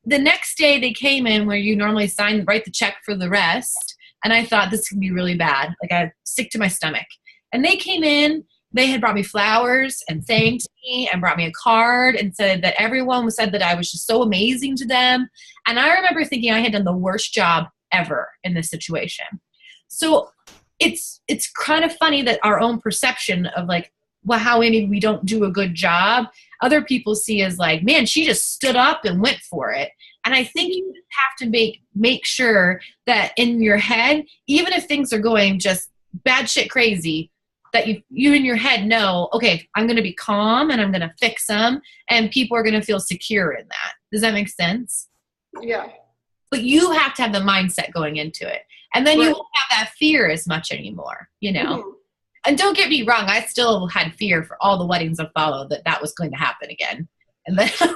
the next day they came in where you normally write the check for the rest. And I thought this could be really bad. Like I was sick to my stomach. And they came in, they had brought me flowers and thanked me and brought me a card and said that everyone said that I was just so amazing to them. And I remember thinking I had done the worst job ever in this situation. So it's kind of funny that our own perception of like, well, how maybe we don't do a good job, other people see as like, man, she just stood up and went for it. And I think you have to make sure that in your head, even if things are going just bad shit crazy, that you in your head know, okay, I'm going to be calm and I'm going to fix them and people are going to feel secure in that. Does that make sense? Yeah. But you have to have the mindset going into it. And then you won't have that fear as much anymore, you know? Mm-hmm. And don't get me wrong, I still had fear for all the weddings that followed that was going to happen again. And then I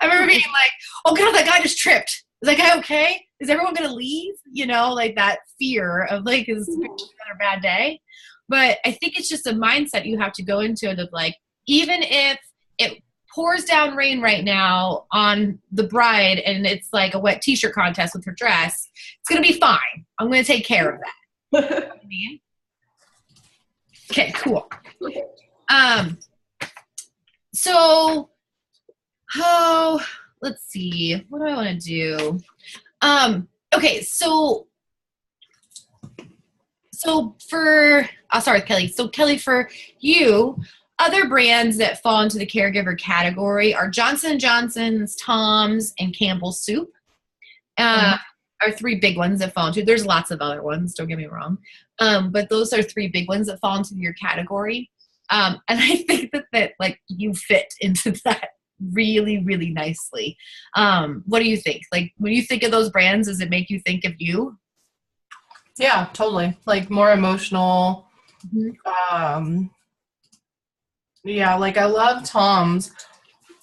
remember being like, oh God, that guy just tripped. Is that guy okay? Is everyone going to leave? You know, like that fear of like, is this another bad day? But I think it's just a mindset you have to go into it of like, even if it pours down rain right now on the bride and it's like a wet t-shirt contest with her dress, it's going to be fine. I'm going to take care of that. You know what I mean? Okay, cool. So, let's see. What do I want to do? Okay, so for, sorry, Kelly. So Kelly, for you, other brands that fall into the caregiver category are Johnson & Johnson's, Tom's, and Campbell's Soup. Are three big ones that fall into. There's lots of other ones, don't get me wrong. But those are three big ones that fall into your category. And I think that like you fit into that really, really nicely. What do you think? Like when you think of those brands, does it make you think of you? Yeah, totally. Like more emotional. Mm-hmm. Yeah, like I love Tom's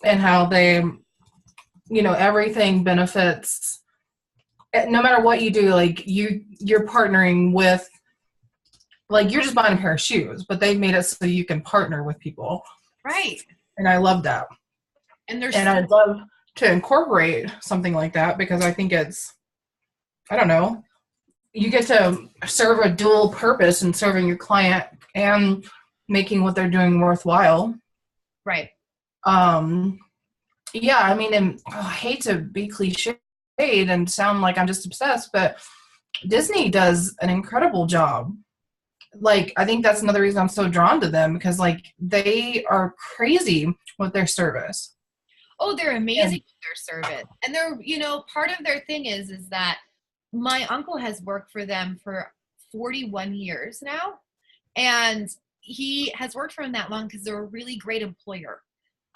and how they, you know, everything benefits. No matter what you do, like you're partnering with, like you're just buying a pair of shoes, but they've made it so you can partner with people. Right. And I love that. And I'd love to incorporate something like that because I think it's, I don't know, you get to serve a dual purpose in serving your client and making what they're doing worthwhile. Right. Yeah, I mean, and I hate to be cliche and sound like I'm just obsessed, but Disney does an incredible job. Like, I think that's another reason I'm so drawn to them because, like, they are crazy with their service. Oh, they're amazing with their service. And they're, you know, part of their thing is that my uncle has worked for them for 41 years now. And he has worked for them that long because they're a really great employer.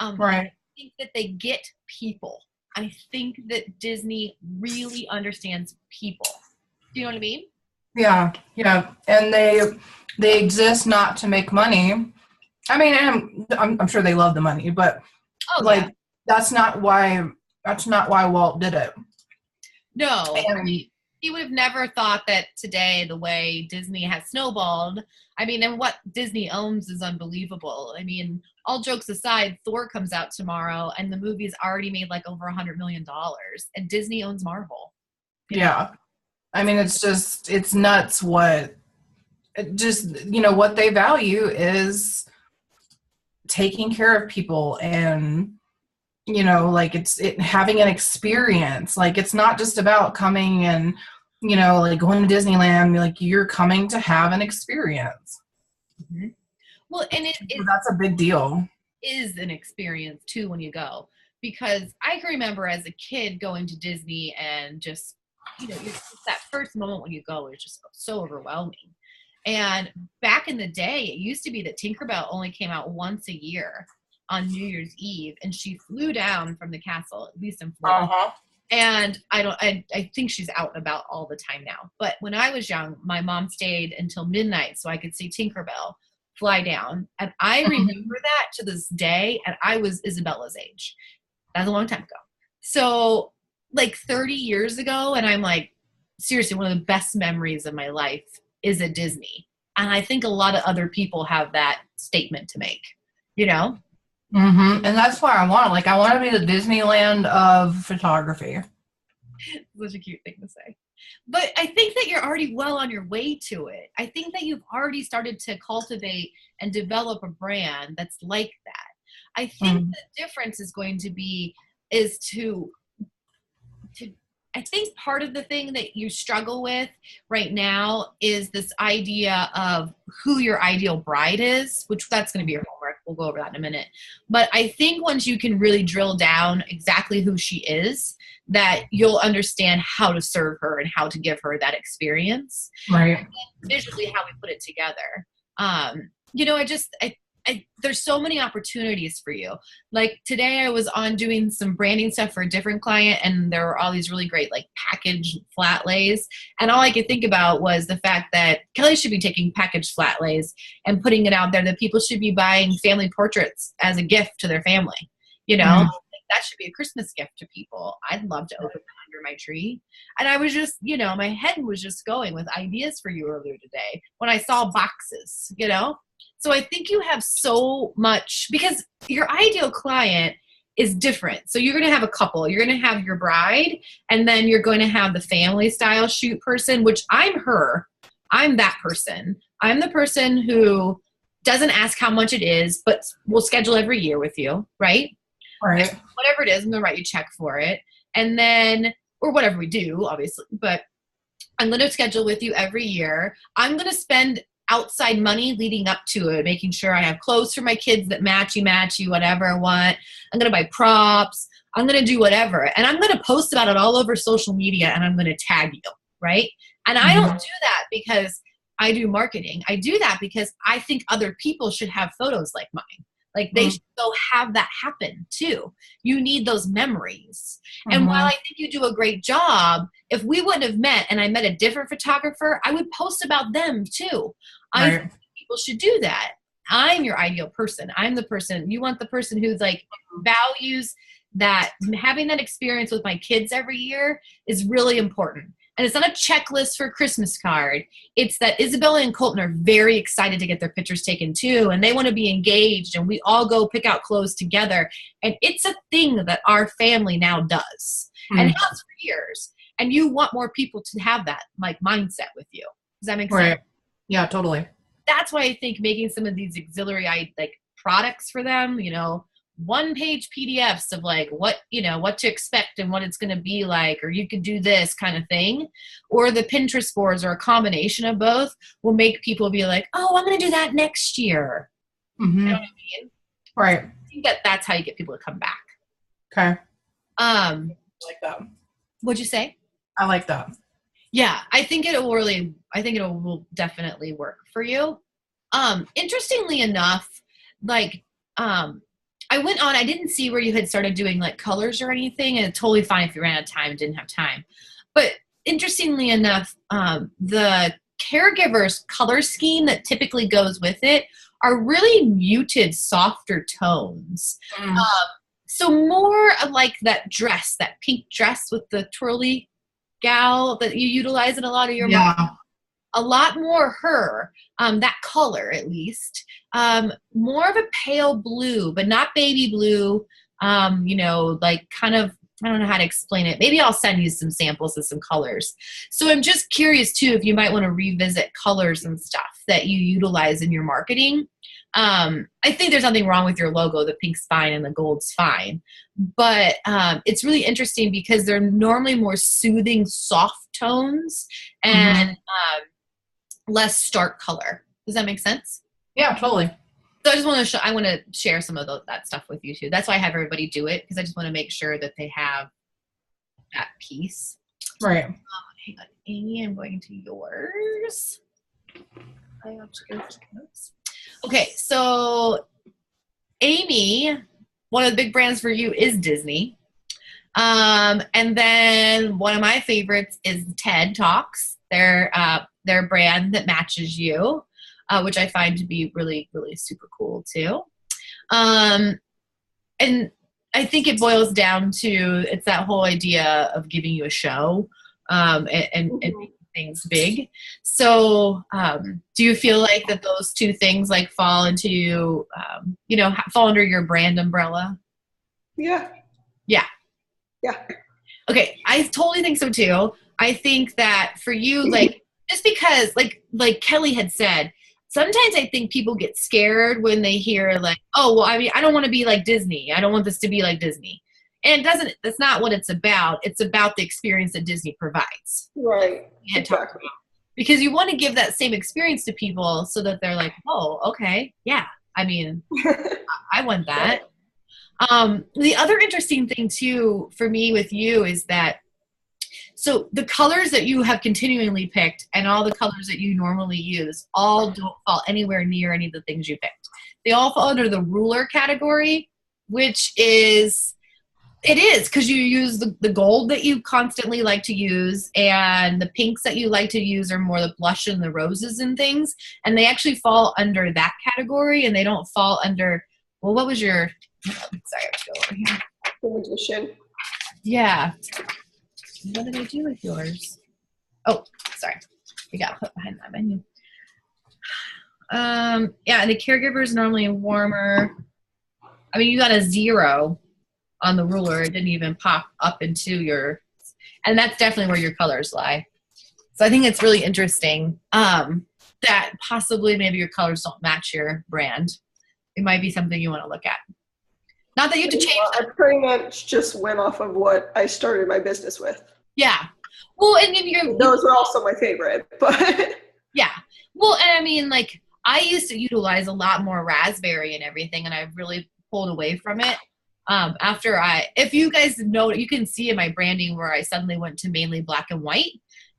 Right. I think that they get people. I think that Disney really understands people. Do you know what I mean? Yeah, yeah. And they exist not to make money. I mean, I'm sure they love the money, but that's not why Walt did it. No. I mean, he would have never thought that today, the way Disney has snowballed, I mean, and what Disney owns is unbelievable. I mean, all jokes aside, Thor comes out tomorrow and the movie's already made like over $100 million and Disney owns Marvel. Yeah. I mean, it's nuts what they value is taking care of people and, you know, like having an experience. Like, it's not just about coming and, you know, like going to Disneyland, like you're coming to have an experience. Mm-hmm. Well, and that's a big deal. Is an experience too when you go, because I can remember as a kid going to Disney and just, you know, it's that first moment when you go is just so overwhelming. And back in the day, it used to be that Tinkerbell only came out once a year on New Year's Eve, and she flew down from the castle, at least in Florida. And I think she's out and about all the time now. But when I was young, my mom stayed until midnight so I could see Tinkerbell fly down. And I remember that to this day, and I was Isabella's age. That's a long time ago. So like 30 years ago, and I'm like, seriously, one of the best memories of my life is at Disney. And I think a lot of other people have that statement to make, you know? And that's why I want it. I want to be the Disneyland of photography. Such a cute thing to say. But I think that you're already well on your way to it. I think that you've already started to cultivate and develop a brand that's like that. I think the difference is going to be I think part of the thing that you struggle with right now is this idea of who your ideal bride is, which that's going to be your homework. We'll go over that in a minute. But I think once you can really drill down exactly who she is, that you'll understand how to serve her and how to give her that experience. Right. And visually how we put it together. There's so many opportunities for you. Like today I was on doing some branding stuff for a different client, and there were all these really great like packaged flat lays. And all I could think about was the fact that Kelly should be taking packaged flat lays and putting it out there that people should be buying family portraits as a gift to their family. You know, like that should be a Christmas gift to people. I'd love to open that under my tree. And I was just, my head was just going with ideas for you earlier today when I saw boxes, So I think you have so much, because your ideal client is different. So you're going to have a couple. You're going to have your bride, and then you're going to have the family style shoot person, which I'm her. I'm that person. I'm the person who doesn't ask how much it is, but will schedule every year with you, right? Right. Whatever it is, I'm going to write you a check for it. And then, or whatever we do, obviously, but I'm going to schedule with you every year. I'm going to spend outside money leading up to it, making sure I have clothes for my kids that matchy, whatever I want. I'm going to buy props. I'm going to do whatever. And I'm going to post about it all over social media, and I'm going to tag you, right? And I don't do that because I do marketing. I do that because I think other people should have photos like mine. Like they should go have that happen too. You need those memories. And while I think you do a great job, if we wouldn't have met and I met a different photographer, I would post about them too. I think people should do that. I'm your ideal person. I'm the person, you want the person who's like values that having that experience with my kids every year is really important. And it's not a checklist for a Christmas card. It's that Isabella and Colton are very excited to get their pictures taken too. And they want to be engaged, and we all go pick out clothes together. And it's a thing that our family now does and has for years. And you want more people to have that like mindset with you. Does that make sense? Yeah, totally. That's why I think making some of these auxiliary like products for them, one-page PDFs of like what to expect and what it's going to be like, or you could do this kind of thing, or the Pinterest boards, or a combination of both, will make people be like, oh, I'm going to do that next year. You know what I mean? Right. I think that's how you get people to come back. Okay. I like that. What'd you say? I like that. Yeah, I think it will definitely work for you. Interestingly enough, I went on, I didn't see where you had started doing like colors or anything, and it's totally fine if you ran out of time and didn't have time. But interestingly enough, the caregiver's color scheme that typically goes with it are really muted, softer tones. So more like that dress, that pink dress with the twirly gal that you utilize in a lot of your marketing. A lot more her, that color at least. More of a pale blue, but not baby blue. Like kind of, I don't know how to explain it. Maybe I'll send you some samples of some colors. So I'm just curious too, if you might want to revisit colors and stuff that you utilize in your marketing. I think there's nothing wrong with your logo. The pink's fine and the gold's fine. But it's really interesting because they're normally more soothing, soft tones and less stark color. Does that make sense? Yeah, totally. So I just want to I want to share some of that stuff with you too. That's why I have everybody do it, because I just want to make sure that they have that piece. Right. Hang on, Amy, I'm going to yours. I have to go take notes. Okay, so Amy, one of the big brands for you is Disney. And then one of my favorites is TED Talks. Their brand that matches you, which I find to be really, really super cool too. And I think it boils down to it's that whole idea of giving you a show and making things big. So do you feel like that those two things like fall into fall under your brand umbrella? Yeah. Yeah. Yeah. Okay, I totally think so too. I think that for you, like, just because, like Kelly had said, sometimes I think people get scared when they hear like, oh, well, I mean, I don't want to be like Disney. I don't want this to be like Disney. And that's not what it's about. It's about the experience that Disney provides. Right. We had talked about. Because you want to give that same experience to people so that they're like, oh, okay, yeah. I mean, I want that. The other interesting thing too for me with you is that so the colors that you have continually picked and all the colors that you normally use all don't fall anywhere near any of the things you picked. They all fall under the ruler category, which is because you use the gold that you constantly like to use, and the pinks that you like to use are more the blush and the roses and things, and they actually fall under that category, and they don't fall under, well, what was your, sorry, I have to go over here. The magician. Yeah. What did I do with yours? Oh, sorry. We got put behind that menu. Yeah, the caregiver is normally warmer. I mean, you got a 0 on the ruler. It didn't even pop up into your, and that's definitely where your colors lie. So I think it's really interesting that possibly maybe your colors don't match your brand. It might be something you want to look at. Not that you have to change I pretty much just went off of what I started my business with. Yeah. Well, and those are also my favorite, but yeah. Well, and I mean, like, I used to utilize a lot more raspberry and everything, and I've really pulled away from it. If you guys know, you can see in my branding where I suddenly went to mainly black and white.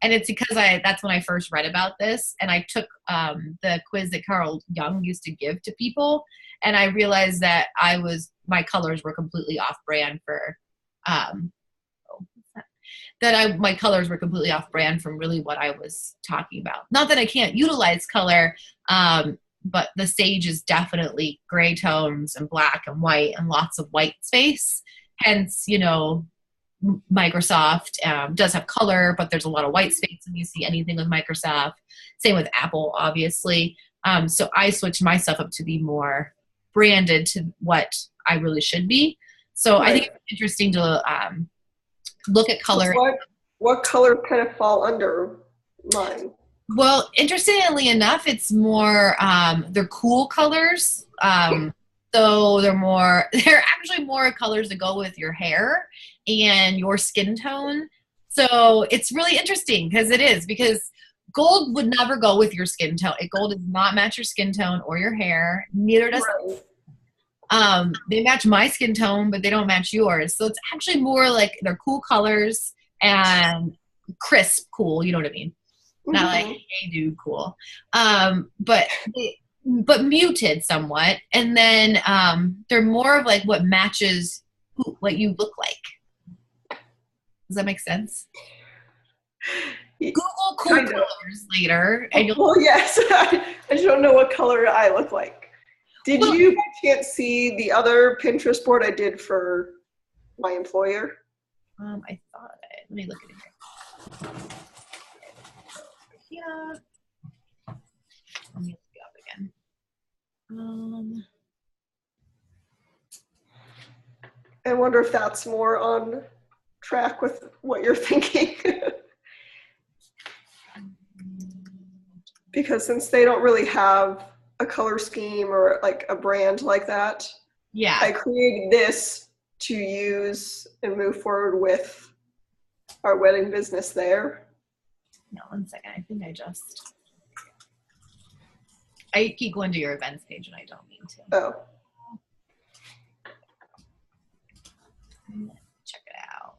And it's because that's when I first read about this, and I took the quiz that Carl Jung used to give to people, and I realized that my colors were completely off brand for, my colors were completely off brand from really what I was talking about. Not that I can't utilize color, but the sage is definitely gray tones and black and white and lots of white space. Hence, Microsoft does have color, but there's a lot of white space when you see anything with Microsoft. Same with Apple, obviously. So I switched my stuff up to be more branded to what I really should be. So right. I think it's interesting to look at color. What color kind of fall under mine? Well, interestingly enough, it's more they're cool colors. So they're actually more colors that go with your hair and your skin tone. So it's really interesting because gold would never go with your skin tone. Gold does not match your skin tone or your hair. Neither does they match my skin tone, but they don't match yours. So it's actually more like they're cool colors and crisp cool. You know what I mean? Mm-hmm. Not like, hey, dude, cool. But muted somewhat. And then they're more of like what matches what you look like. Does that make sense? Google cool colors later. And well, yes. I just don't know what color I look like. Did you by chance see the other Pinterest board I did for my employer? I thought of it. Let me look at it here. Yeah. Let me look it up again. I wonder if that's more on track with what you're thinking. Because since they don't really have a color scheme or like a brand like that, yeah, I created this to use and move forward with our wedding business there. No, 1 second. I think I keep going to your events page and I don't mean to. Oh. Check it out.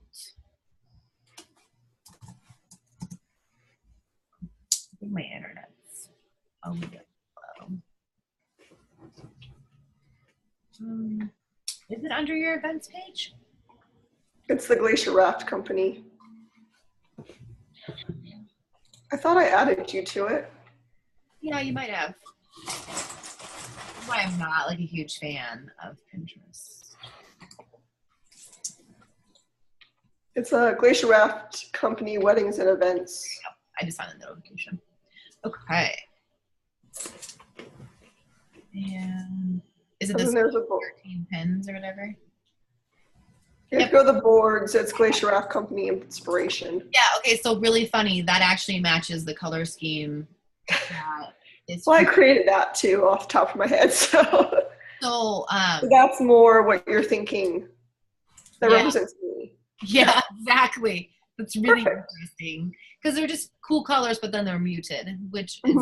I think my internet's Is it under your events page? It's the Glacier Raft Company. I thought I added you to it. Yeah, you might have. Why I'm not like a huge fan of Pinterest. It's a Glacier Raft Company weddings and events. Yep, I just found the notification. Okay. And is it And this then there's a board. 13 pins or whatever? You have to go to the boards. It's Glacier Raft Company Inspiration. Yeah, okay, so really funny. That actually matches the color scheme. Well, I created that too off the top of my head. So that's more what you're thinking. That represents me. Yeah, exactly. That's really interesting. Because they're just cool colors, but then they're muted, which is,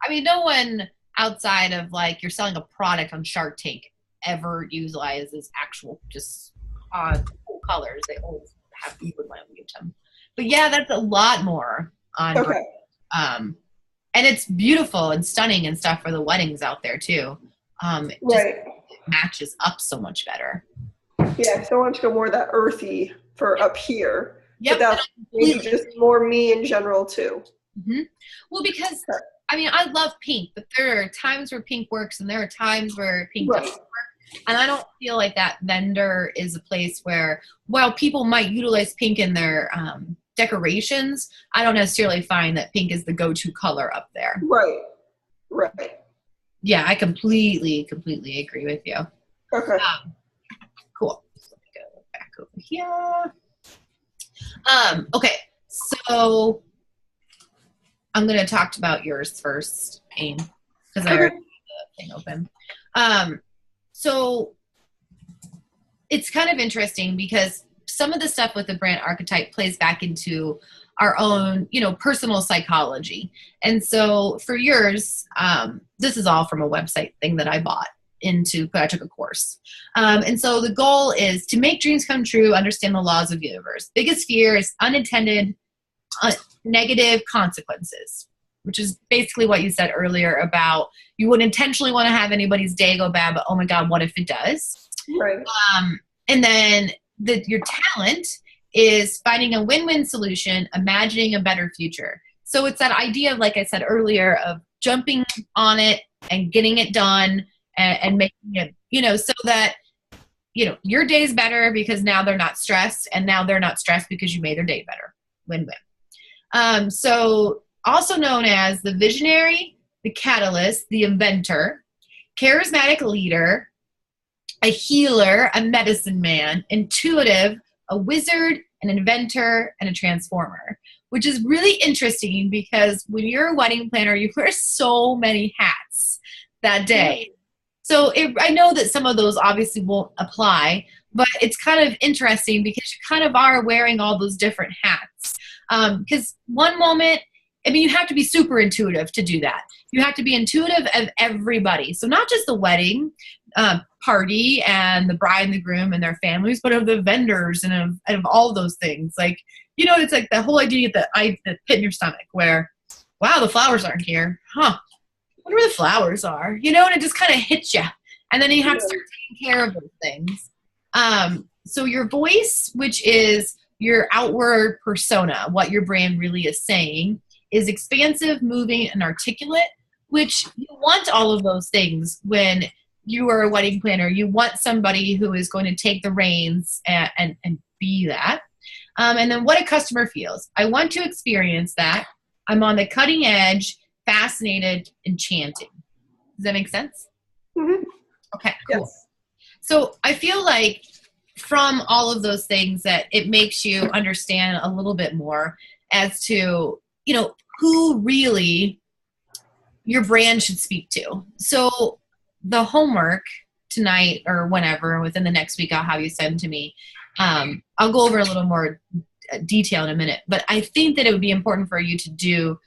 I mean, no one outside of like you're selling a product on Shark Tank ever utilizes actual just cool colors. They always have, you would want to mute them. But yeah, that's a lot more on and it's beautiful and stunning and stuff for the weddings out there too. It matches up so much better. Yeah, so I want to go more that earthy for up here. Yep. But that's maybe just more me in general too. Well, because I mean, I love pink, but there are times where pink works and there are times where pink doesn't work. And I don't feel like that vendor is a place where, while people might utilize pink in their decorations, I don't necessarily find that pink is the go-to color up there. Right. Yeah, I completely agree with you. Okay. Cool. Let me go back over here. Okay, so I'm going to talk about yours first, Aim, because I already have the thing open. So it's kind of interesting because some of the stuff with the brand archetype plays back into our own, personal psychology. And so for yours, this is all from a website thing that I bought I took a course. And so the goal is to make dreams come true, understand the laws of the universe. Biggest fear is unintended negative consequences, which is basically what you said earlier about you wouldn't intentionally want to have anybody's day go bad, but oh my God, what if it does? Right. And then your talent is finding a win-win solution, imagining a better future. So it's that idea of, like I said earlier, of jumping on it and getting it done and making it, so that, your day's better because now they're not stressed, and now they're not stressed because you made their day better. Win-win. So also known as the visionary, the catalyst, the inventor, charismatic leader, a healer, a medicine man, intuitive, a wizard, an inventor, and a transformer, which is really interesting because when you're a wedding planner, you wear so many hats that day. So I know that some of those obviously won't apply, but it's kind of interesting because you kind of are wearing all those different hats. Because one moment, you have to be super intuitive to do that. You have to be intuitive of everybody. So not just the wedding party and the bride and the groom and their families, but of the vendors and of all those things. Like, it's like the whole idea that the pit in your stomach where, wow, the flowers aren't here. Huh. I wonder where the flowers are, and it just kind of hits you. And then you have to start taking care of those things. So your voice, which is your outward persona, what your brand really is saying, is expansive, moving, and articulate, which you want all of those things when you are a wedding planner. You want somebody who is going to take the reins and be that. And then what a customer feels. I want to experience that. I'm on the cutting edge, fascinated, enchanting. Does that make sense? Mm-hmm. Okay, cool. Yes. So I feel like from all of those things that it makes you understand a little bit more as to, who really your brand should speak to. So the homework tonight or whenever, within the next week, I'll have you send to me. I'll go over a little more detail in a minute, but I think that it would be important for you to do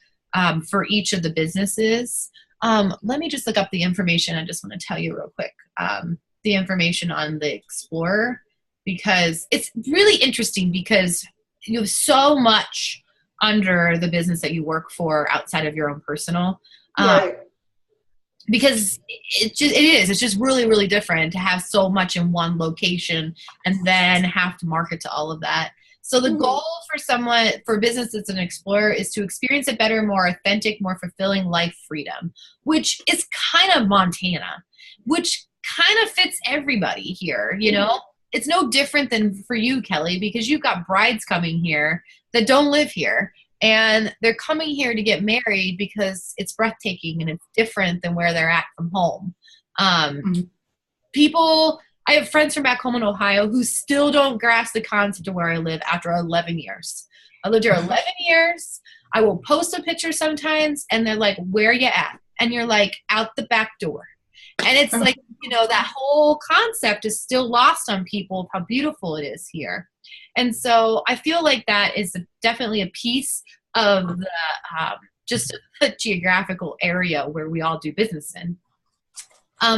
for each of the businesses. Let me just look up the information. I just want to tell you real quick, the information on the Explorer, because it's really interesting because you have so much under the business that you work for outside of your own personal. Right. because it's just really, really different to have so much in one location and then have to market to all of that. So the goal for business that's an explorer is to experience a better, more authentic, more fulfilling life freedom, which is kind of Montana, which kind of fits everybody here, you know? It's no different than for you, Kelly, because you've got brides coming here that don't live here. And they're coming here to get married because it's breathtaking and it's different than where they're at from home. I have friends from back home in Ohio who still don't grasp the concept of where I live after 11 years. I lived here 11 years. I will post a picture sometimes and they're like, where you at? And you're like, out the back door. And it's like, you know, that whole concept is still lost on people of how beautiful it is here. And so I feel like that is definitely a piece of the just the geographical area where we all do business in.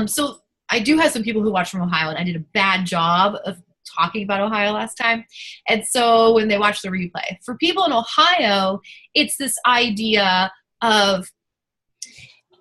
So I do have some people who watch from Ohio, and I did a bad job of talking about Ohio last time. And so when they watch the replay, for people in Ohio, it's this idea of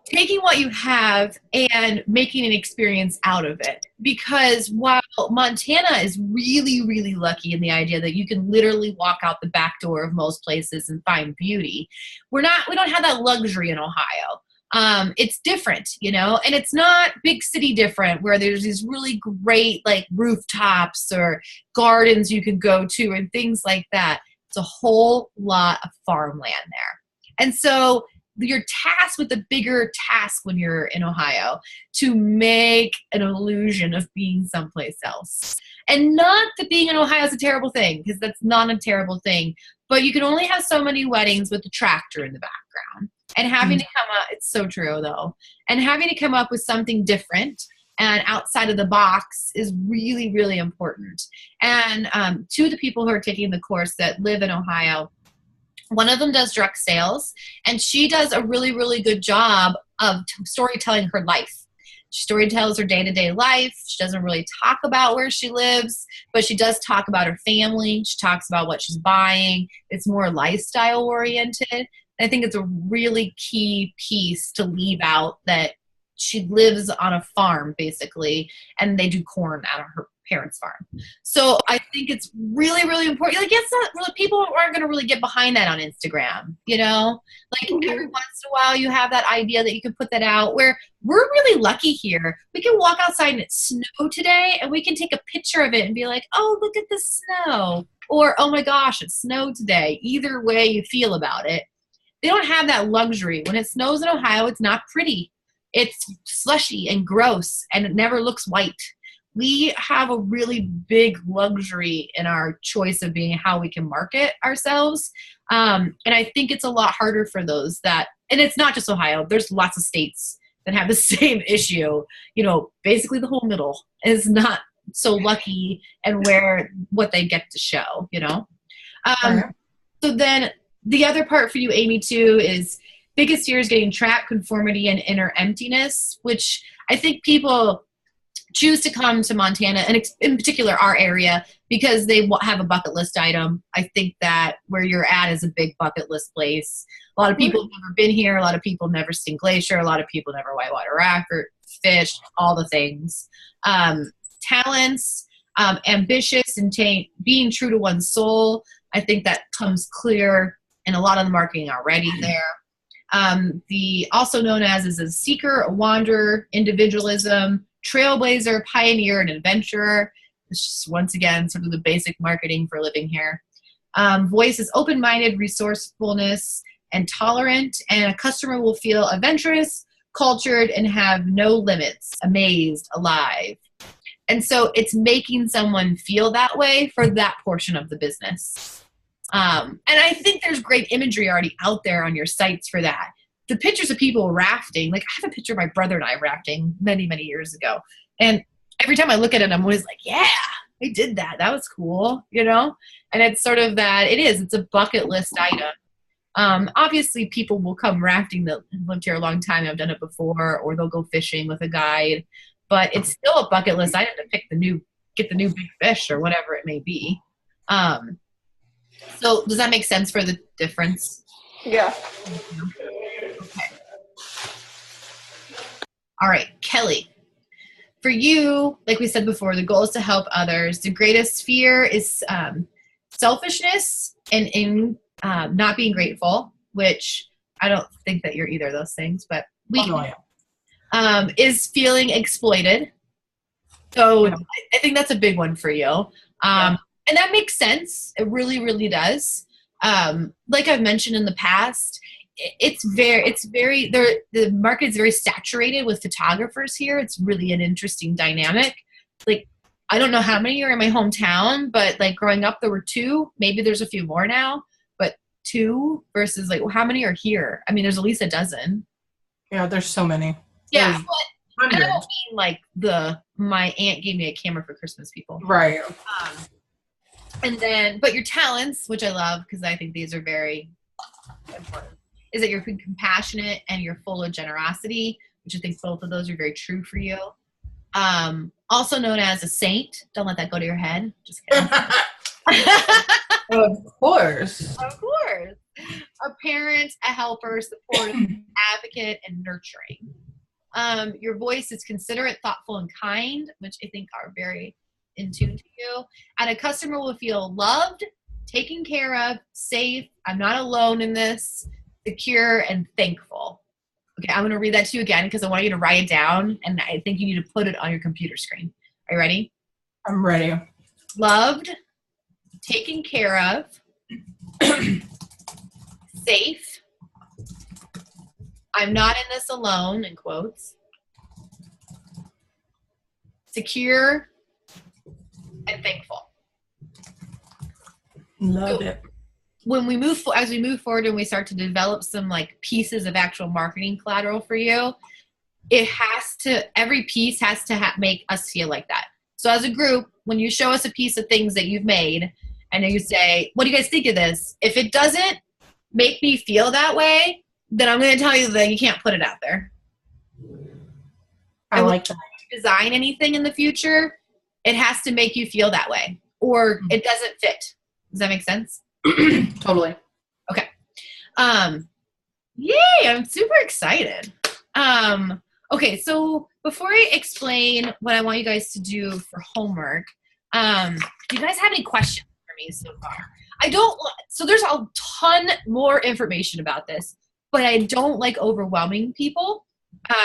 taking what you have and making an experience out of it. Because while Montana is really, really lucky in the idea that you can literally walk out the back door of most places and find beauty, we don't have that luxury in Ohio. It's different, you know, and it's not big city different where there's these really great like rooftops or gardens you can go to and things like that. It's a whole lot of farmland there. And so you're tasked with a bigger task when you're in Ohio to make an illusion of being someplace else. And not that being in Ohio is a terrible thing, because that's not a terrible thing, but you can only have so many weddings with the tractor in the background. And having to come up, it's so true though, and having to come up with something different and outside of the box is really, really important. And two of the people who are taking the course that live in Ohio, one of them does direct sales, and she does a really, really good job of storytelling her life. She storytells her day-to-day life. She doesn't really talk about where she lives, but she does talk about her family. She talks about what she's buying. It's more lifestyle oriented. I think it's a really key piece to leave out that she lives on a farm, basically, and they do corn out of her parents' farm. So I think it's really, really important. Like, it's not really, people aren't going to really get behind that on Instagram, you know? Like, every once in a while you have that idea that you can put that out, where we're really lucky here. We can walk outside and it snowed today, and we can take a picture of it and be like, oh, look at the snow. Or, oh my gosh, it snowed today. Either way you feel about it. They don't have that luxury. When it snows in Ohio, it's not pretty. It's slushy and gross, and it never looks white. We have a really big luxury in our choice of being how we can market ourselves. And I think it's a lot harder for those that, and it's not just Ohio, there's lots of states that have the same issue. You know, basically the whole middle is not so lucky and where what they get to show, you know? So then the other part for you, Amy, too, is biggest fear is getting trapped, conformity, and inner emptiness, which I think people choose to come to Montana, and in particular our area, because they have a bucket list item. I think that where you're at is a big bucket list place. A lot of people have never been here. A lot of people never seen Glacier. A lot of people never whitewater raft or fish, all the things. Talents, ambitious, and being true to one's soul. I think that comes clear in a lot of the marketing already there. The also known as is a seeker, a wanderer, individualism, trailblazer, pioneer, and adventurer. It's just, once again, sort of the basic marketing for living here. Voice is open-minded, resourcefulness, and tolerant, and a customer will feel adventurous, cultured, and have no limits, amazed, alive. And so it's making someone feel that way for that portion of the business. And I think there's great imagery already out there on your sites for that. The pictures of people rafting, like I have a picture of my brother and I rafting many, many years ago. And every time I look at it, I'm always like, yeah, I did that. That was cool, you know? And it's sort of that, it's a bucket list item. Obviously, people will come rafting that have lived here a long time, have done it before, or they'll go fishing with a guide. But it's still a bucket list item to get the new big fish or whatever it may be. So does that make sense for the difference? Yeah. Okay. All right, Kelly. For you, like we said before, the goal is to help others. The greatest fear is selfishness and in not being grateful, which I don't think that you're either of those things, but is feeling exploited. So I think that's a big one for you. And that makes sense. It really, really does. Like I've mentioned in the past, the market is very saturated with photographers here. It's really an interesting dynamic. Like, I don't know how many are in my hometown, but like growing up, there were 2. Maybe there's a few more now, but 2 versus like, well, how many are here? I mean, there's at least a dozen. Yeah, there's so many. Yeah, but I don't mean like my aunt gave me a camera for Christmas people. Right. And then, but your talents, which I love because I think these are very important, is that you're compassionate and you're full of generosity, which I think both of those are very true for you. Also known as a saint. Don't let that go to your head. Just kidding. Of course. Of course. A parent, a helper, supportive, advocate, and nurturing. Your voice is considerate, thoughtful, and kind, which I think are very in tune to you. And a customer will feel loved, taken care of, safe. I'm not alone in this. Secure and thankful. Okay, I'm going to read that to you again because I want you to write it down, and I think you need to put it on your computer screen. Are you ready? I'm ready. Loved, taken care of, safe, I'm not in this alone, in quotes, secure, and thankful. Love it. When we as we move forward and we start to develop some like pieces of actual marketing collateral for you, every piece has to make us feel like that. So as a group, when you show us a piece of things that you've made and you say, what do you guys think of this? If it doesn't make me feel that way, then I'm going to tell you that you can't put it out there. I like that. Design anything in the future, it has to make you feel that way or it doesn't fit. Does that make sense? Totally. Okay. Yay, I'm super excited. Okay, so before I explain what I want you guys to do for homework, do you guys have any questions for me so far? So there's a ton more information about this, but I don't like overwhelming people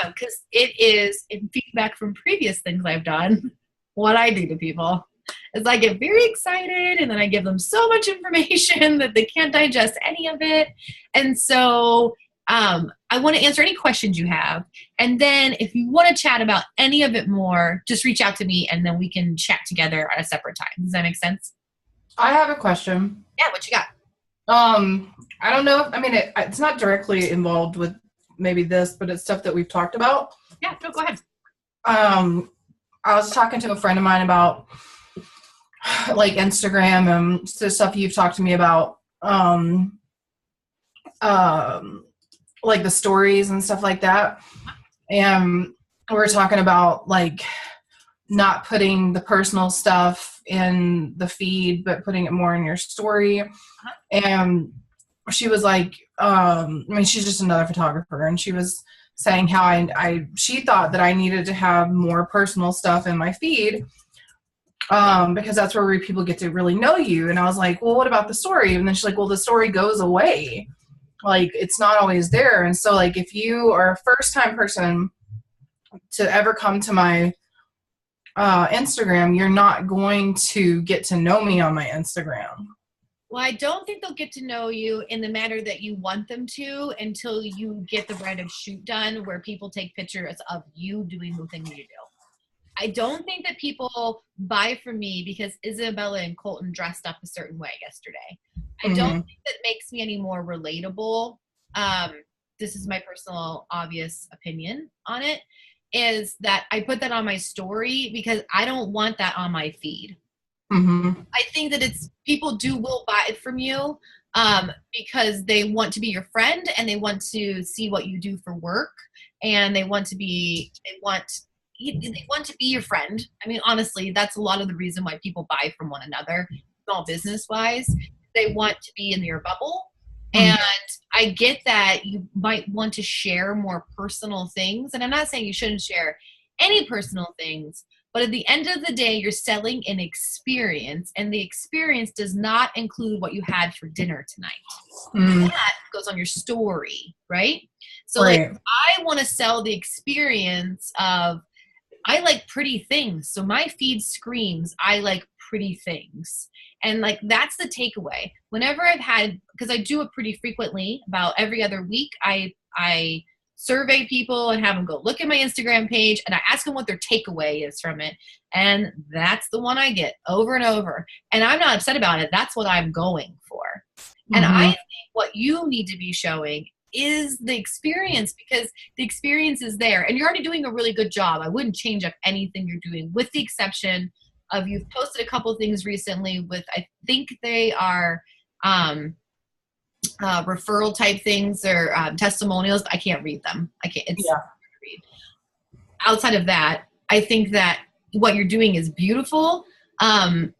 because it is, in feedback from previous things I've done, what I do to people. Is I get very excited and then I give them so much information that they can't digest any of it. And so I want to answer any questions you have. And then if you want to chat about any of it more, just reach out to me and then we can chat together at a separate time. Does that make sense? I have a question. Yeah, what you got? I don't know. It's not directly involved with maybe this, but it's stuff that we've talked about. Yeah, go ahead. I was talking to a friend of mine about like Instagram and stuff you've talked to me about, like the stories and stuff like that. And we're talking about like not putting the personal stuff in the feed, but putting it more in your story. And she was like, she's just another photographer, and she was saying how she thought that I needed to have more personal stuff in my feed. Because that's where people get to really know you. And I was like, well, what about the story? And then she's like, well, the story goes away. Like, it's not always there. And so, like, if you are a first-time person to ever come to my Instagram, you're not going to get to know me on my Instagram. Well, I don't think they'll get to know you in the manner that you want them to until you get the branded shoot done where people take pictures of you doing the thing that you do. I don't think that people buy from me because Isabella and Colton dressed up a certain way yesterday. I don't think that makes me any more relatable. This is my personal obvious opinion on it, is that I put that on my story because I don't want that on my feed. I think that people will buy it from you because they want to be your friend and they want to see what you do for work, and they want to be your friend. I mean, honestly, that's a lot of the reason why people buy from one another, small business wise. They want to be in your bubble And I get that you might want to share more personal things. And I'm not saying you shouldn't share any personal things, but at the end of the day, you're selling an experience, and the experience does not include what you had for dinner tonight. That goes on your story, right? So like, I want to sell the experience of, I like pretty things. So my feed screams, I like pretty things. And like, that's the takeaway. Whenever I've had, because I do it pretty frequently, about every other week, I survey people and have them go look at my Instagram page, and I ask them what their takeaway is from it. And that's the one I get over and over. And I'm not upset about it. That's what I'm going for. And I think what you need to be showing is the experience, because the experience is there, and you're already doing a really good job. I wouldn't change up anything you're doing, with the exception of, you've posted a couple of things recently with, I think they are referral type things, or testimonials. I can't read them. I can't. It's hard to read. Outside of that, I think that what you're doing is beautiful. And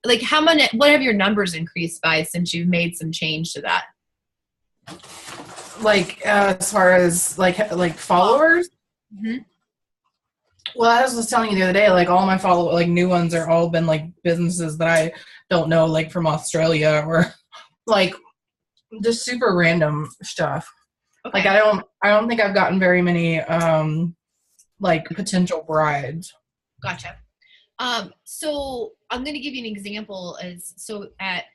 like, what have your numbers increased by since you've made some change to that? Like, as far as like followers? Well, as I was telling you the other day, like, all my new ones are all been like businesses that I don't know, like from Australia, or like just super random stuff. Okay. Like, I don't think I've gotten very many like potential brides. Gotcha. So I'm going to give you an example. At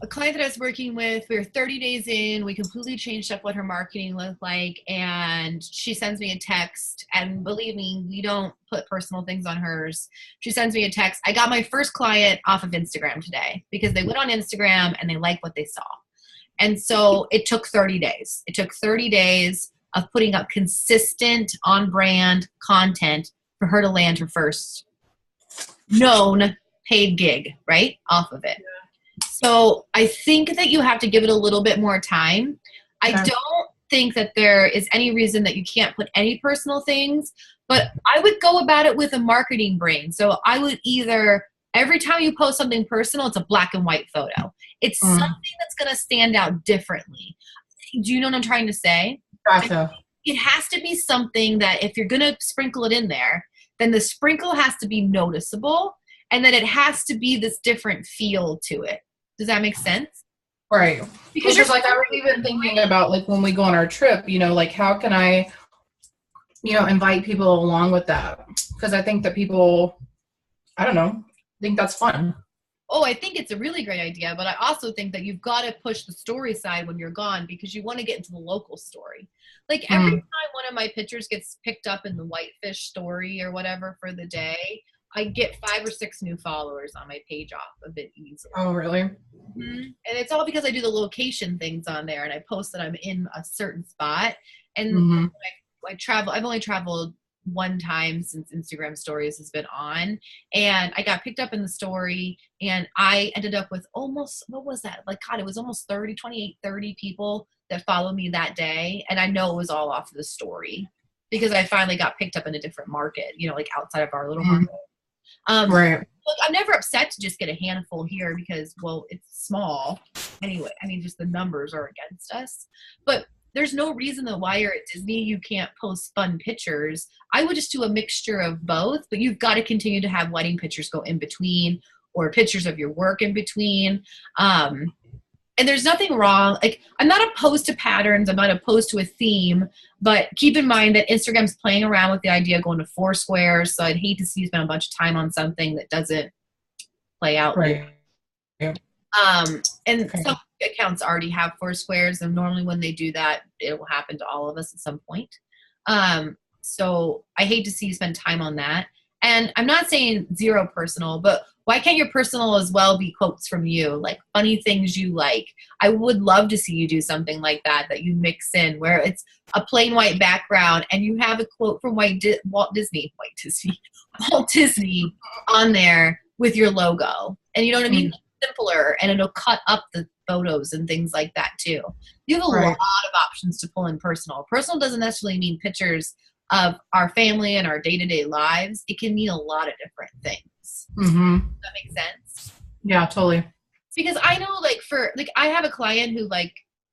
a client that I was working with, we were 30 days in, we completely changed up what her marketing looked like, and she sends me a text, and believe me, we don't put personal things on hers. She sends me a text. I got my first client off of Instagram today, because they went on Instagram and they liked what they saw. And so it took 30 days. It took 30 days of putting up consistent on-brand content for her to land her first known paid gig, right, off of it. So I think that you have to give it a little bit more time. I don't think that there is any reason that you can't put any personal things, but I would go about it with a marketing brain. So I would either, every time you post something personal, it's a black and white photo. It's something that's going to stand out differently. Do you know what I'm trying to say? Gotcha. It has to be something that, if you're going to sprinkle it in there, then the sprinkle has to be noticeable, and then it has to be this different feel to it. Does that make sense? Right. Because like, I was even thinking about, like, when we go on our trip, you know, like, how can I, you know, invite people along with that? Because I think that people, I don't know, think that's fun. Oh, I think it's a really great idea, but I also think that you've got to push the story side when you're gone, because you want to get into the local story. Like, every time one of my pictures gets picked up in the Whitefish story or whatever for the day, I get 5 or 6 new followers on my page off of it easily. Oh, really? And it's all because I do the location things on there, and I post that I'm in a certain spot. And I travel. I've only traveled one time since Instagram stories has been on, and I got picked up in the story, and I ended up with almost, what was that? Like, God, it was almost 30 people that followed me that day. And I know it was all off of the story, because I finally got picked up in a different market, you know, like outside of our little market. Right. Look, I'm never upset to just get a handful here, because, well, it's small anyway. I mean, just the numbers are against us. But there's no reason that why you're at Disney you can't post fun pictures. I would just do a mixture of both, but you've got to continue to have wedding pictures go in between, or pictures of your work in between. And there's nothing wrong. Like, I'm not opposed to patterns. I'm not opposed to a theme, but keep in mind that Instagram's playing around with the idea of going to 4 squares. So I'd hate to see you spend a bunch of time on something that doesn't play out. Right. Yeah. And some accounts already have 4 squares, and normally when they do that, it will happen to all of us at some point. So I hate to see you spend time on that. And I'm not saying zero personal, but why can't your personal as well be quotes from you, like funny things you like? I would love to see you do something like that you mix in, where it's a plain white background and you have a quote from Walt Disney on there with your logo. And you know what I mean? Simpler, and it'll cut up the photos and things like that too. You have a lot of options to pull in personal. Personal doesn't necessarily mean pictures of our family and our day-to-day lives. It can mean a lot of different things. Does that make sense? Yeah, totally. because I know I have a client who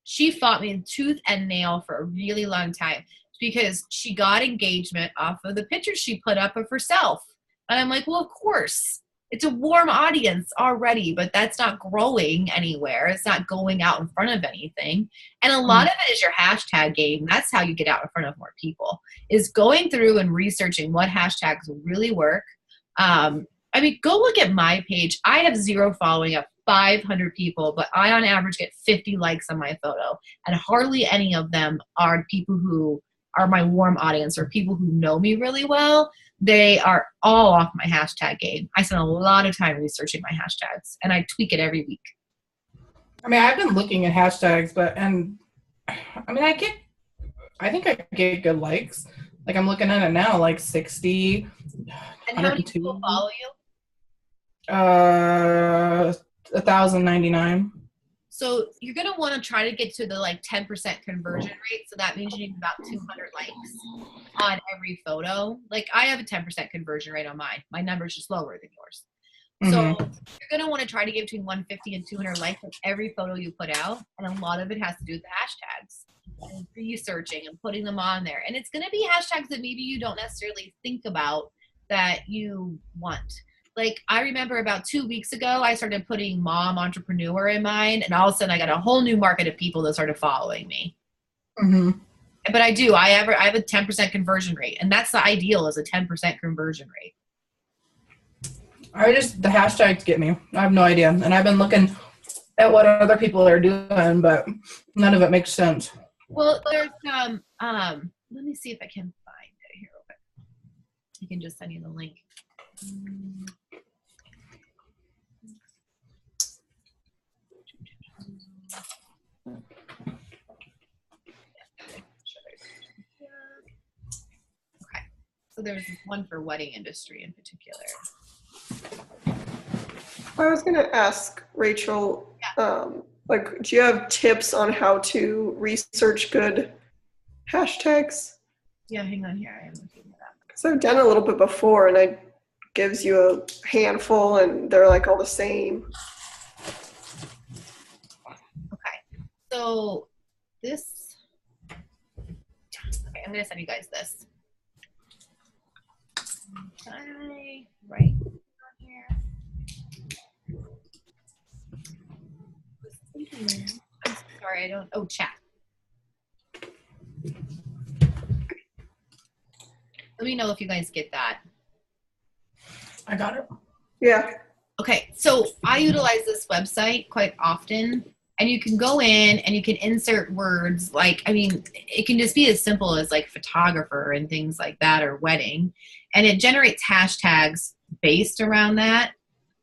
she fought me in tooth and nail for a really long time because she got engagement off of the pictures she put up of herself. And I'm like, well, of course. It's a warm audience already, but that's not growing anywhere. It's not going out in front of anything. And a lot of it is your hashtag game. That's how you get out in front of more people, is going through and researching what hashtags really work. Go look at my page. I have 0 following up, 500 people, but I on average get 50 likes on my photo. And hardly any of them are people who are my warm audience or people who know me really well. They are all off my hashtag game. I spend a lot of time researching my hashtags, and I tweak it every week. I've been looking at hashtags, I think I get good likes. I'm looking at it now, 60. And how many people follow you? 1,099. So you're going to want to try to get to the 10% conversion rate. So that means you need about 200 likes on every photo. I have a 10% conversion rate on mine. My number is just lower than yours. So you're going to want to try to get between 150 and 200 likes on every photo you put out. And a lot of it has to do with the hashtags and researching and putting them on there. And it's going to be hashtags that maybe you don't necessarily think about that you want. I remember about 2 weeks ago, I started putting mom entrepreneur in mine, and all of a sudden I got a whole new market of people that started following me. But I have a 10% conversion rate, and that's the ideal, is a 10% conversion rate. The hashtags get me. I have no idea. And I've been looking at what other people are doing, but none of it makes sense. Well, there's let me see if I can find it here real quick. I can just send you the link. Okay, so there's one for wedding industry in particular. I was going to ask Rachel, do you have tips on how to research good hashtags? Yeah, hang on here. I am looking it up. Because I've done a little bit before, and it gives you a handful, and they're all the same. Okay, so this. Okay, I'm going to send you guys this. Right on here. I'm sorry, chat. Let me know if you guys get that. I got it. Yeah. Okay, so I utilize this website quite often, and you can go in and you can insert words it can just be as simple as photographer and things like that, or wedding, and it generates hashtags based around that.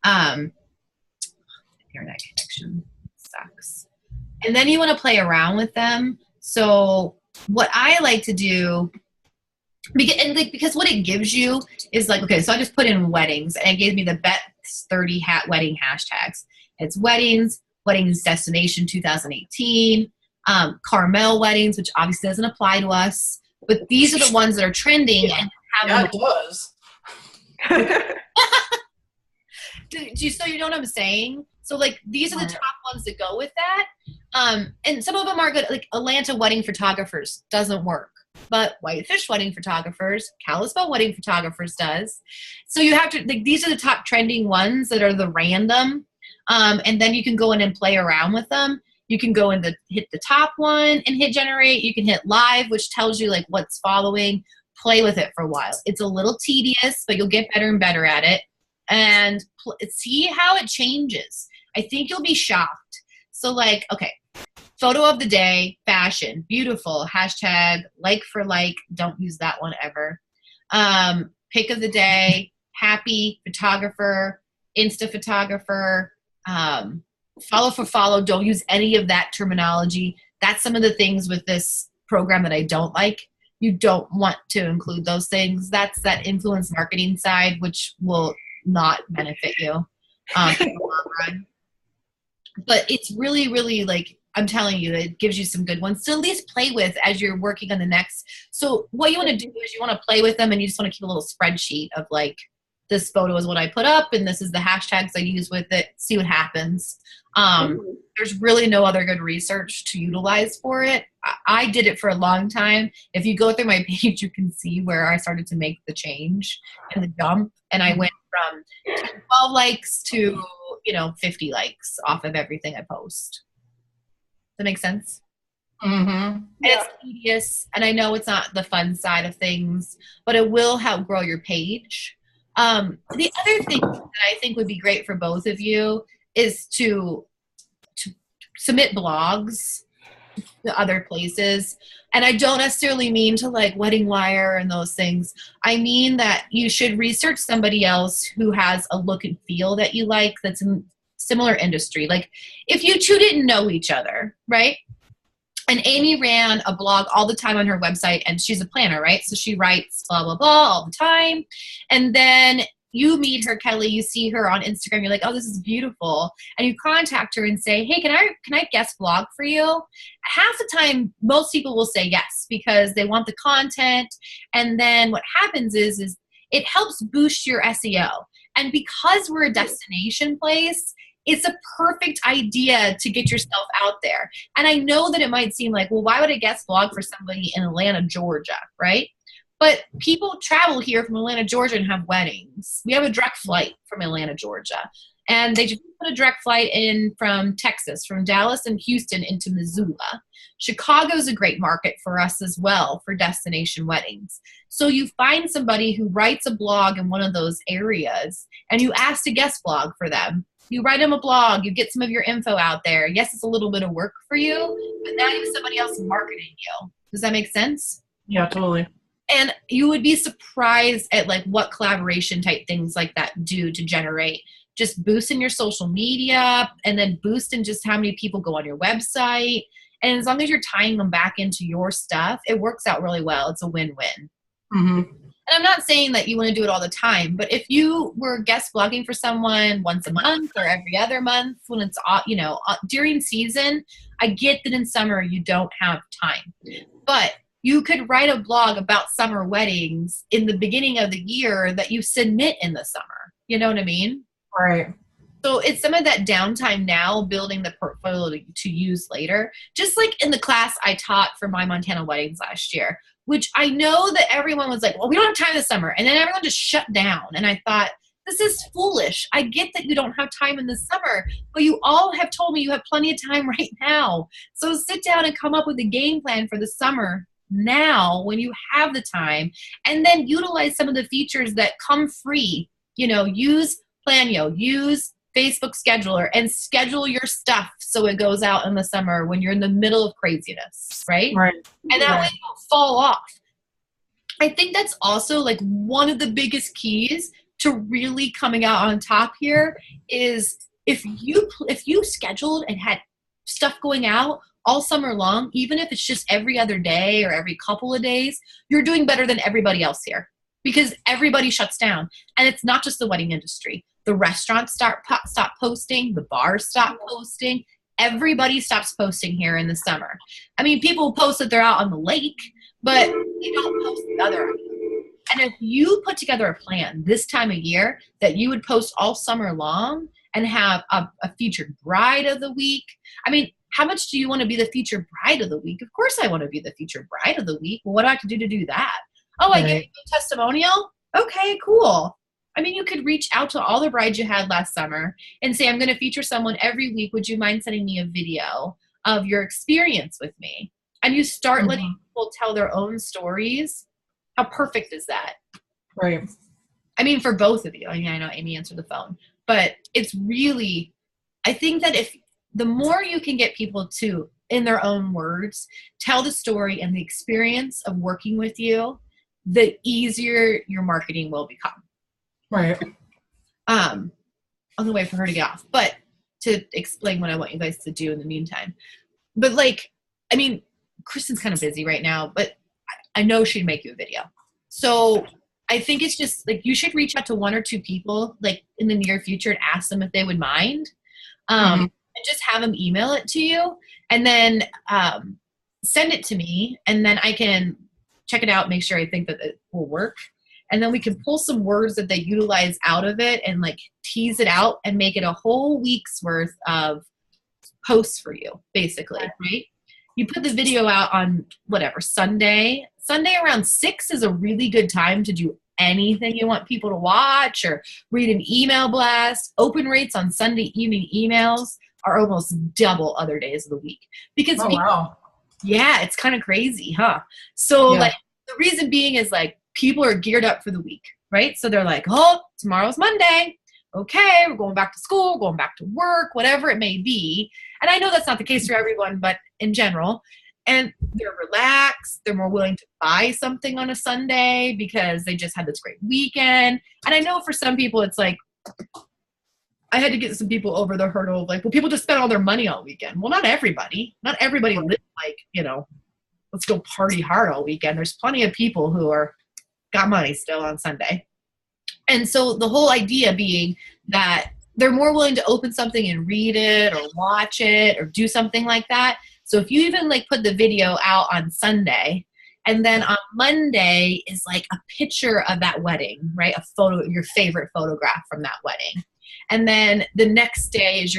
Internet connection sucks. And then you want to play around with them. So what I like to do, because what it gives you is okay, so I just put in weddings, and it gave me the best 30 wedding hashtags. It's weddings destination 2018, Carmel weddings, which obviously doesn't apply to us, but these are the ones that are trending. Yeah. And have it does. So you know what I'm saying? So these are the top ones that go with that. And some of them are good. Atlanta wedding photographers doesn't work, but Whitefish wedding photographers, Kalispell wedding photographers does. So you have to, these are the top trending ones that are the random. And then you can go in and play around with them. You can go in hit the top one and hit generate. You can hit live, which tells you what's following. Play with it for a while. It's a little tedious, but you'll get better and better at it. And see how it changes. I think you'll be shocked. So okay, photo of the day, fashion, beautiful, hashtag, for don't use that one ever. Pick of the day, happy, photographer, Insta photographer, follow for follow, don't use any of that terminology. That's some of the things with this program that I don't like. You don't want to include those things. That's that influence marketing side, which will not benefit you in the long run. But it's really, really I'm telling you, it gives you some good ones to at least play with as you're working on the next. So what you want to do is you want to play with them, and you just want to keep a little spreadsheet of the this photo is what I put up, and this is the hashtags I use with it. See what happens. There's really no other good research to utilize for it. I did it for a long time. If you go through my page, you can see where I started to make the change and the jump. And I went from 10, 12 likes to, 50 likes off of everything I post. Does that make sense? Mm-hmm. And it's tedious, and I know it's not the fun side of things, but it will help grow your page. The other thing that I think would be great for both of you is to submit blogs to other places. And I don't necessarily mean to like Wedding Wire and those things. I mean that you should research somebody else who has a look and feel that you like that's in similar industry. Like if you two didn't know each other, right? And Amy ran a blog all the time on her website, and she's a planner, right? So she writes blah, blah, blah all the time. And then you meet her, Kelly, you see her on Instagram, you're like, oh, this is beautiful. And you contact her and say, hey, can I guest blog for you? Half the time, most people will say yes because they want the content. And then what happens is it helps boost your SEO. And because we're a destination place, it's a perfect idea to get yourself out there. And I know that it might seem like, well, why would I guest blog for somebody in Atlanta, Georgia, right? But people travel here from Atlanta, Georgia and have weddings. We have a direct flight from Atlanta, Georgia. And they just put a direct flight in from Texas, from Dallas and Houston into Missoula. Chicago's a great market for us as well for destination weddings. So you find somebody who writes a blog in one of those areas and you ask to guest blog for them. You write them a blog, you get some of your info out there. Yes, it's a little bit of work for you, but now you have somebody else marketing you. Does that make sense? Yeah, totally. And you would be surprised at like what collaboration type things like that do to generate just boosting your social media and then boosting just how many people go on your website. And as long as you're tying them back into your stuff, it works out really well. It's a win-win. Mm-hmm. And I'm not saying that you want to do it all the time, but if you were guest blogging for someone once a month or every other month when it's, during season, I get that in summer you don't have time. But you could write a blog about summer weddings in the beginning of the year that you submit in the summer. You know what I mean? Right. So it's some of that downtime now, building the portfolio to use later. Just like in the class I taught for my Montana weddings last year, which I know that everyone was like, well, we don't have time this summer. And then everyone just shut down. And I thought, this is foolish. I get that you don't have time in the summer, but you all have told me you have plenty of time right now. So sit down and come up with a game plan for the summer now when you have the time, and then utilize some of the features that come free. Use Planio, use Facebook Scheduler, and schedule your stuff so it goes out in the summer when you're in the middle of craziness, right? Right. And that way you don't fall off. I think that's also like one of the biggest keys to really coming out on top here is if you scheduled and had stuff going out all summer long, even if it's just every other day or every couple of days, you're doing better than everybody else here because everybody shuts down. And it's not just the wedding industry. The restaurants stop posting. The bars stop posting. Everybody stops posting here in the summer. I mean, people post that they're out on the lake, but they don't post the other items. And if you put together a plan this time of year that you would post all summer long and have a featured bride of the week, I mean, how much do you want to be the featured bride of the week? Of course I want to be the featured bride of the week. Well, what do I have to do that? Oh, I gave you a testimonial? Okay, cool. I mean, you could reach out to all the brides you had last summer and say, I'm going to feature someone every week. Would you mind sending me a video of your experience with me? And you start letting people tell their own stories. How perfect is that? Right. I mean, for both of you. I mean, I know Amy answered the phone, but it's really, I think that if the more you can get people to, in their own words, tell the story and the experience of working with you, the easier your marketing will become. Right. On the way for her to get off, but to explain what I want you guys to do in the meantime. But I mean, Kristen's kind of busy right now, but I know she'd make you a video. So I think it's just you should reach out to one or two people in the near future and ask them if they would mind. And just have them email it to you and then send it to me, and then I can check it out, make sure I think that it will work. and then we can pull some words that they utilize out of it and like tease it out and make it a whole week's worth of posts for you, basically, right? You put the video out on whatever, Sunday around 6 is a really good time to do anything you want people to watch or read an email blast. Open rates on Sunday evening emails are almost double other days of the week because yeah, it's kind of crazy, huh? So like the reason being is like people are geared up for the week, right? So they're like, oh, tomorrow's Monday. Okay, we're going back to school, going back to work, whatever it may be. And I know that's not the case for everyone, but in general. And they're relaxed. They're more willing to buy something on a Sunday because they just had this great weekend. And I know for some people, it's like, I had to get some people over the hurdle of like, well, people just spend all their money all weekend. Well, not everybody. Not everybody lives like, you know, let's go party hard all weekend. There's plenty of people who got money still on Sunday. And so the whole idea being that they're more willing to open something and read it or watch it or do something like that. So if you even like put the video out on Sunday and then on Monday is like a picture of that wedding, right? A photo, your favorite photograph from that wedding. And then the next day is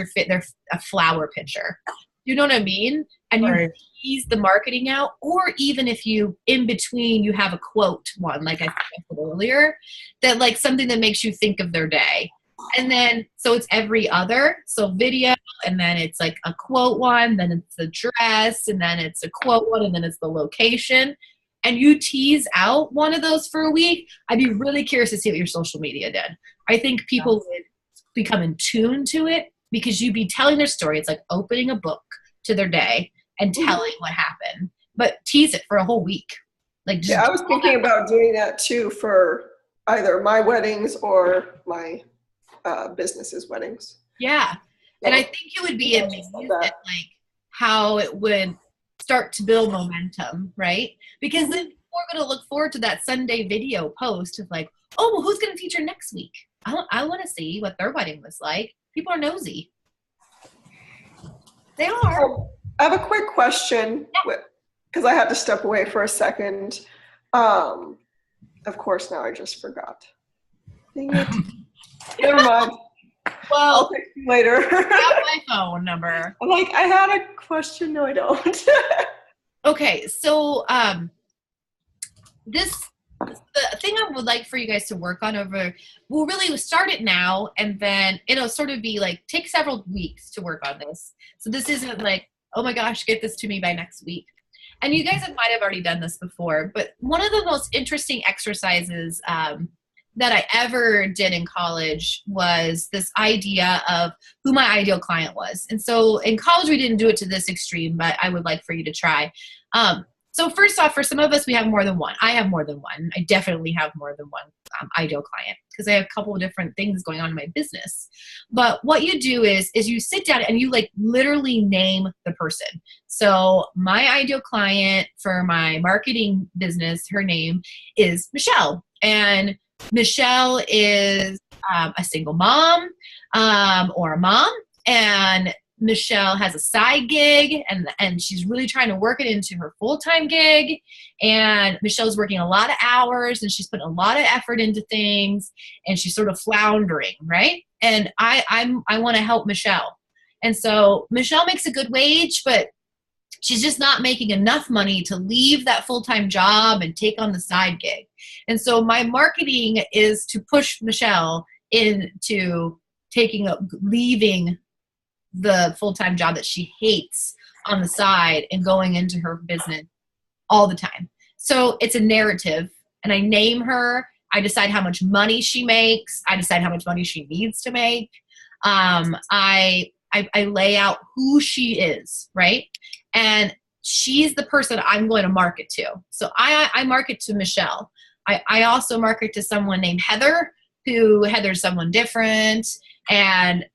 a flower picture. You know what I mean? And you tease the marketing out, or even if you, in between, you have a quote one, like I said earlier, that like something that makes you think of their day. And then, so it's every other, so video, and then it's like a quote one, then it's the dress, and then it's a quote one, and then it's the location. And you tease out one of those for a week. I'd be really curious to see what your social media did. I think people would become in tune to it because you'd be telling their story. It's like opening a book to their day and telling what happened, but tease it for a whole week. Like, just I was thinking about doing that too for either my weddings or my business's weddings. Yeah. And I think it would be amazing like how it would start to build momentum, right? Because then people are going to look forward to that Sunday video post of like, oh, well, who's going to feature next week? I want to see what their wedding was like. People are nosy. They are. I have a quick question because I had to step away for a second. Of course, now I just forgot. Dang it. Never mind. Well, I'll text you later. I have my phone number. I'm like, I had a question. No, I don't. Okay, so the thing I would like for you guys to work on we'll really start it now, and then it'll sort of be like, take several weeks to work on this. So this isn't like, oh my gosh, get this to me by next week. And you guys might have already done this before, but one of the most interesting exercises that I ever did in college was this idea of who my ideal client was. And so in college, we didn't do it to this extreme, but I would like for you to try. So first off, for some of us, we have more than one. I have more than one. I definitely have more than one ideal client because I have a couple of different things going on in my business. But what you do is you sit down and you like literally name the person. So my ideal client for my marketing business, her name is Michelle. And Michelle is a single mom or a mom, and Michelle has a side gig and she's really trying to work it into her full-time gig. And Michelle's working a lot of hours and she's putting a lot of effort into things and she's sort of floundering, right? And I want to help Michelle. And so Michelle makes a good wage, but she's just not making enough money to leave that full-time job and take on the side gig. And so my marketing is to push Michelle into leaving the full-time job that she hates on the side and going into her business all the time. So it's a narrative, and I name her. I decide how much money she makes. I decide how much money she needs to make. I lay out who she is, right? And she's the person I'm going to market to. So I market to Michelle. I also market to someone named Heather, Heather's someone different. And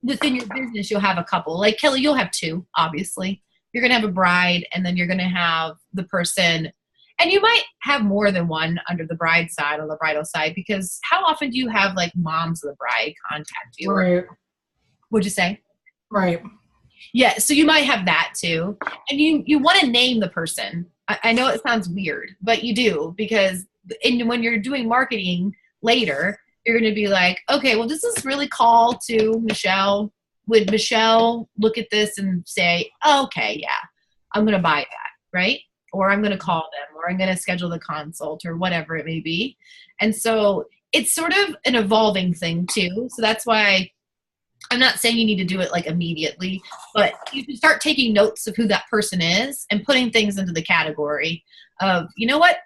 within your business, you'll have a couple. Like Kelly, you'll have two, obviously. You're going to have a bride, and then you're going to have the person. And you might have more than one under the bride side, on the bridal side, because how often do you have like moms of the bride contact you? Right. What'd you say? Right. Yeah, so you might have that too. And you want to name the person. I know it sounds weird, but you do, because and when you're doing marketing later, you're going to be like, okay, well, this is really call to Michelle. Would Michelle look at this and say, oh, okay, yeah, I'm going to buy that, right? Or I'm going to call them, or I'm going to schedule the consult, or whatever it may be. And so it's sort of an evolving thing too. So that's why I'm not saying you need to do it like immediately, but you can start taking notes of who that person is and putting things into the category of, you know what,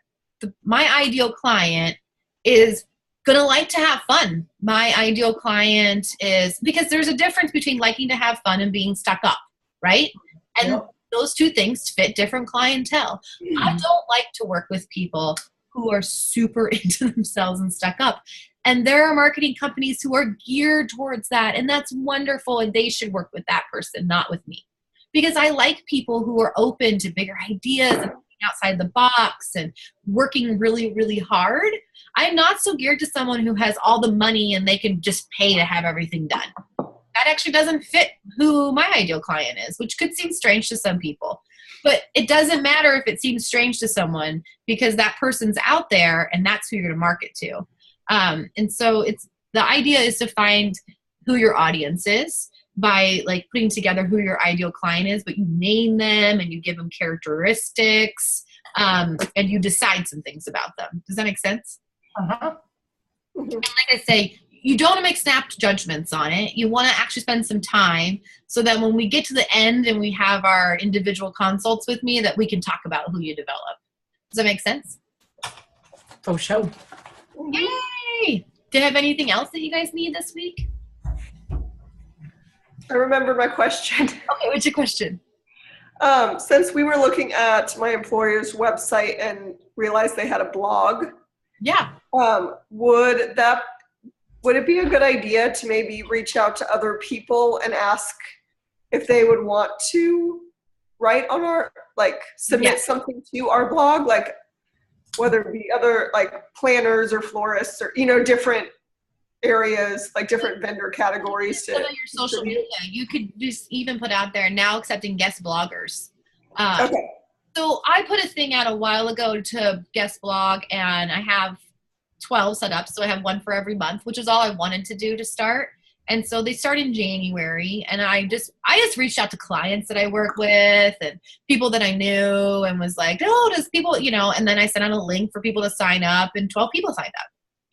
my ideal client is going to like to have fun. My ideal client is, because there's a difference between liking to have fun and being stuck up, right? And those two things fit different clientele. I don't like to work with people who are super into themselves and stuck up. And there are marketing companies who are geared towards that. And that's wonderful. And they should work with that person, not with me. Because I like people who are open to bigger ideas and outside the box and working really, really hard. I'm not so geared to someone who has all the money and they can just pay to have everything done. That actually doesn't fit who my ideal client is, which could seem strange to some people. But it doesn't matter if it seems strange to someone, because that person's out there and that's who you're going to market to. And so the idea is to find who your audience is by like putting together who your ideal client is, but you name them and you give them characteristics, and you decide some things about them. Does that make sense? Uh-huh. And like I say, you don't want to make snap judgments on it. You want to actually spend some time so that when we get to the end and we have our individual consults with me, that we can talk about who you develop. Does that make sense? For sure. Yay! Do you have anything else that you guys need this week? I remembered my question. Okay, what's your question? Since we were looking at my employer's website and realized they had a blog, Yeah. would it be a good idea to maybe reach out to other people and ask if they would want to write on our, like, submit something to our blog, like whether it be other like planners or florists or, different areas, like different vendor categories to your social media. You could just even put out there now accepting guest bloggers. Okay. So I put a thing out a while ago to guest blog, and I have 12 set up. So I have one for every month, which is all I wanted to do to start. And so they start in January, and I just reached out to clients that I work with and people that I knew and was like, oh, does people, and then I sent out a link for people to sign up, and 12 people signed up,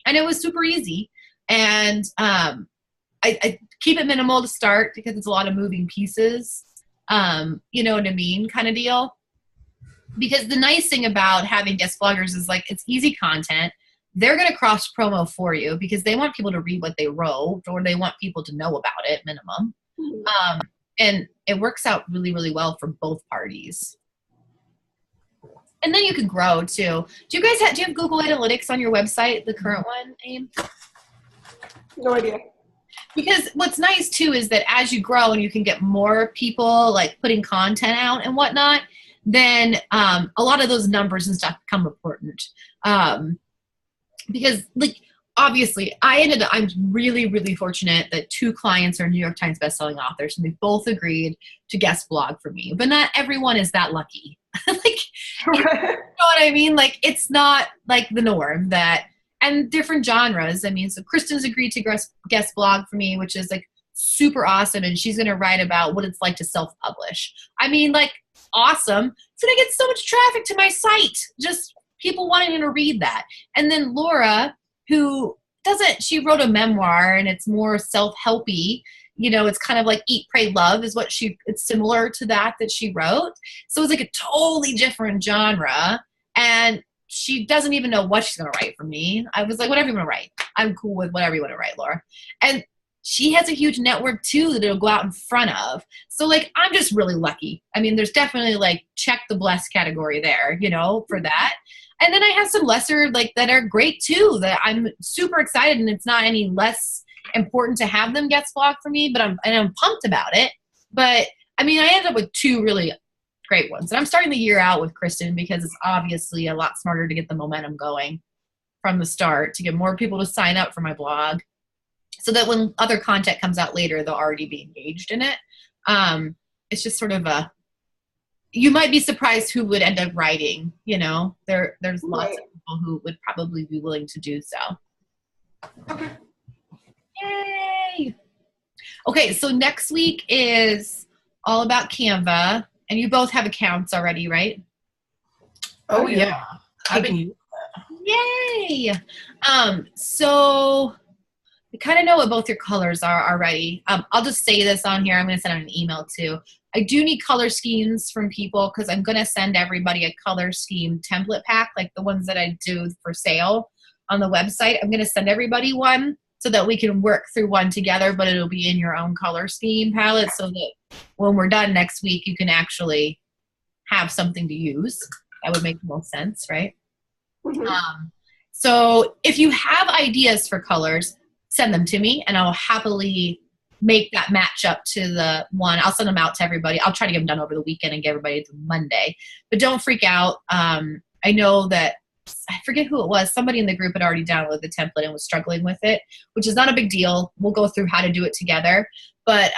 and it was super easy. And I keep it minimal to start because it's a lot of moving pieces, you know what I mean, kind of deal. Because the nice thing about having guest bloggers is like it's easy content. They're going to cross promo for you because they want people to read what they wrote, or they want people to know about it minimum. And it works out really, really well for both parties. And then you can grow too. Do you have Google Analytics on your website, the current one, Aim? No idea. Because what's nice too is that as you grow and you can get more people like putting content out and whatnot, then a lot of those numbers and stuff become important. Because like obviously I'm really, really fortunate that 2 clients are New York Times bestselling authors, and they both agreed to guest blog for me. But not everyone is that lucky. Like, you know what I mean? Like it's not like the norm that. And different genres. I mean, so Kristen's agreed to guest blog for me, which is like super awesome. And she's going to write about what it's like to self-publish. I mean, like, awesome. It's going to get so much traffic to my site. Just people wanting to read that. And then Laura, who she wrote a memoir, and it's more self-helpy. It's kind of like Eat, Pray, Love is what it's similar to that she wrote. So it's like a totally different genre. And she doesn't even know what she's going to write for me. I was like, whatever you want to write. I'm cool with whatever you want to write, Laura. And she has a huge network too that it'll go out in front of. So like, I'm just really lucky. I mean, there's definitely like check the blessed category there, for that. And then I have some lesser like that are great too, that I'm super excited, and it's not any less important to have them guest blog for me, but I'm pumped about it. But I mean, I ended up with 2 really great ones. And I'm starting the year out with Kristen because it's obviously a lot smarter to get the momentum going from the start, to get more people to sign up for my blog so that when other content comes out later, they'll already be engaged in it. It's just sort of you might be surprised who would end up writing, there's lots of people who would probably be willing to do so. Okay. Yay. Okay, so next week is all about Canva, and you both have accounts already, right? Oh yeah. I can use Yay. So I kind of know what both your colors are already. I'll just say this on here. I'm going to send out an email too. I do need color schemes from people because I'm going to send everybody a color scheme template pack, like the ones that I do for sale on the website. I'm going to send everybody one so that we can work through one together, but it'll be in your own color scheme palette so that when we're done next week, you can actually have something to use. That would make the most sense, right? Mm-hmm. So if you have ideas for colors, send them to me and I'll happily make that match up to the one. I'll send them out to everybody. I'll try to get them done over the weekend and get everybody to Monday. But don't freak out. I know that, I forget who it was. Somebody in the group had already downloaded the template and was struggling with it, which is not a big deal. We'll go through how to do it together. But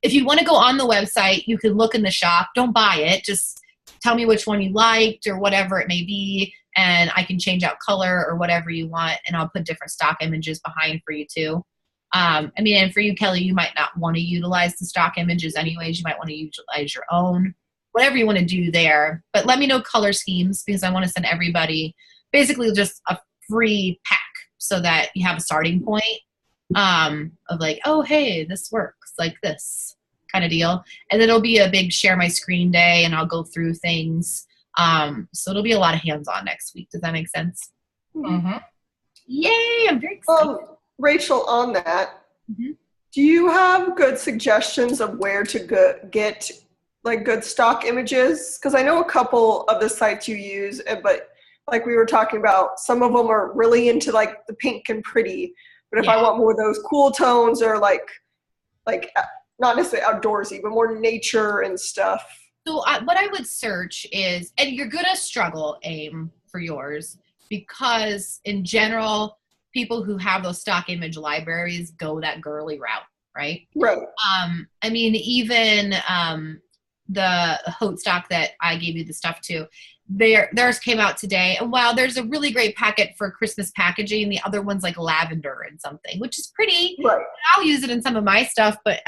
if you want to go on the website, you can look in the shop. Don't buy it. Just tell me which one you liked or whatever it may be, and I can change out color or whatever you want, and I'll put different stock images behind for you too. And for you, Kelly, you might not want to utilize the stock images anyways. You might want to utilize your own, whatever you want to do there. But let me know color schemes because I want to send everybody basically just a free pack so that you have a starting point of like, oh, hey, this works like this kind of deal. And then it'll be a big share my screen day and I'll go through things. So it'll be a lot of hands-on next week. Does that make sense? Mm-hmm. Yay, I'm very excited. Rachel, on that, do you have good suggestions of where to get like good stock images? Because I know a couple of the sites you use, but like we were talking about, some of them are really into like the pink and pretty. But if I want more of those cool tones or like not necessarily outdoorsy, but more nature and stuff. So what I would search is, and you're going to struggle, AIM, for yours, because in general, people who have those stock image libraries go that girly route, right? Right. Even the Hootstock that I gave you the stuff to, theirs came out today. And while there's a really great packet for Christmas packaging, the other one's like lavender and something, which is pretty. Right. I'll use it in some of my stuff, but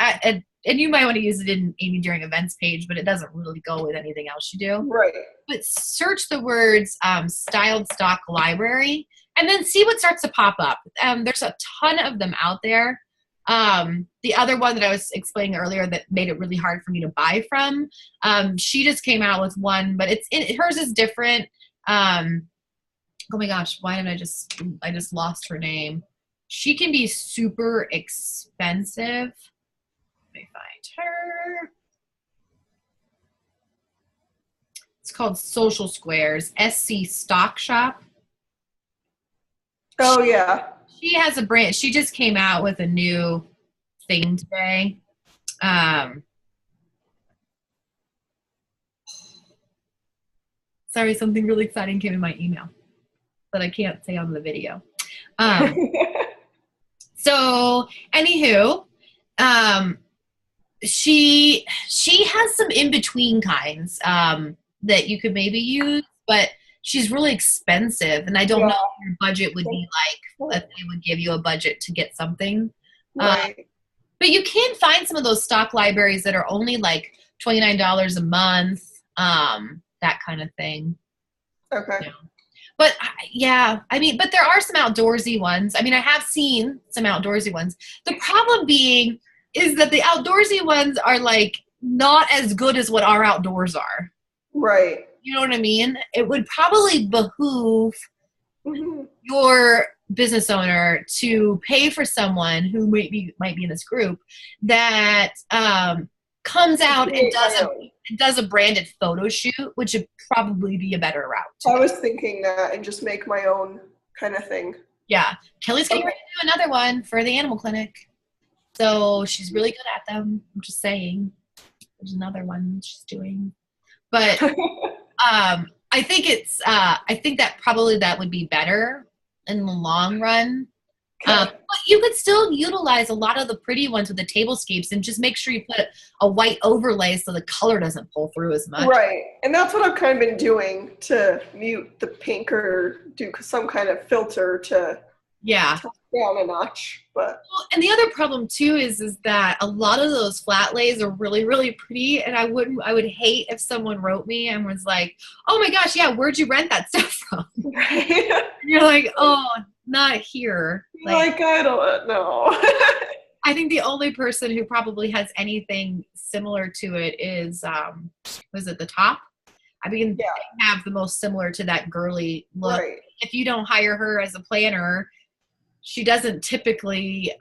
and you might want to use it in Amy During Events page, but it doesn't really go with anything else you do. Right. But search the words styled stock library and then see what starts to pop up. There's a ton of them out there. The other one that I was explaining earlier that made it really hard for me to buy from, she just came out with one, but hers is different. Oh my gosh, why did I just lost her name. She can be super expensive. Let me find her. It's called Social Squares, SC Stock Shop. Oh, yeah. She has a brand. She just came out with a new thing today. Sorry, something really exciting came in my email that I can't say on the video. So, anywho, she has some in-between kinds that you could maybe use, but she's really expensive, and I don't know what your budget would be like if they would give you a budget to get something. Right. But you can find some of those stock libraries that are only like $29 a month, that kind of thing. Okay. Yeah. But but there are some outdoorsy ones. I have seen some outdoorsy ones. The problem being is that the outdoorsy ones are like not as good as what our outdoors are. Right. You know what I mean? It would probably behoove your business owner to pay for someone who might be in this group that comes out and does a branded photo shoot, which would probably be a better route. I was thinking that and just make my own kind of thing. Yeah. Kelly's getting ready to do another one for the animal clinic. So she's really good at them. I'm just saying. There's another one she's doing. But I think that probably that would be better in the long run. But you could still utilize a lot of the pretty ones with the tablescapes and just make sure you put a white overlay so the color doesn't pull through as much. Right. And that's what I've kind of been doing to mute the pink or do some kind of filter to Yeah. down a notch. But Well, and the other problem too is that a lot of those flat lays are really, really pretty, and I would hate if someone wrote me and was like, "Oh my gosh, yeah, where'd you rent that stuff from?" right. And you're like, "Oh, not here." Like I don't know. I think the only person who probably has anything similar to it is was it the top? I mean, Yeah. they have the most similar to that girly look. Right. If you don't hire her as a planner, she doesn't typically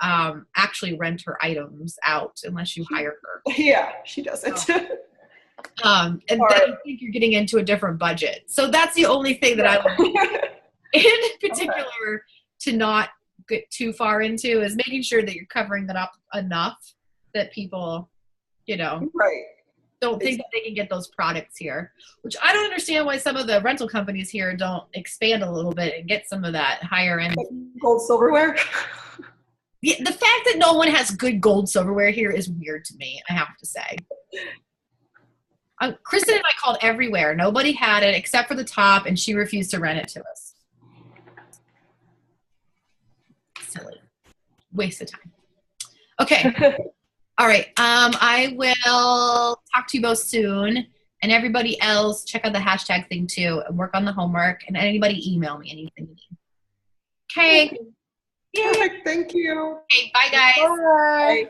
actually rent her items out unless you hire her. Yeah, she doesn't. And then Right. I think you're getting into a different budget. So that's the only thing that I would, in particular, to not get too far into is making sure that you're covering that up enough that people, Right. don't think that they can get those products here. Which I don't understand why some of the rental companies here don't expand a little bit and get some of that higher end. Gold silverware. The fact that no one has good gold silverware here is weird to me, I have to say. Kristen and I called everywhere. Nobody had it except for the top, and she refused to rent it to us. Silly. Waste of time. Okay. All right. I will talk to you both soon. And everybody else, check out the hashtag thing too and work on the homework. And anybody email me anything you need. Okay. Perfect. Thank you. Okay. Bye, guys. Bye.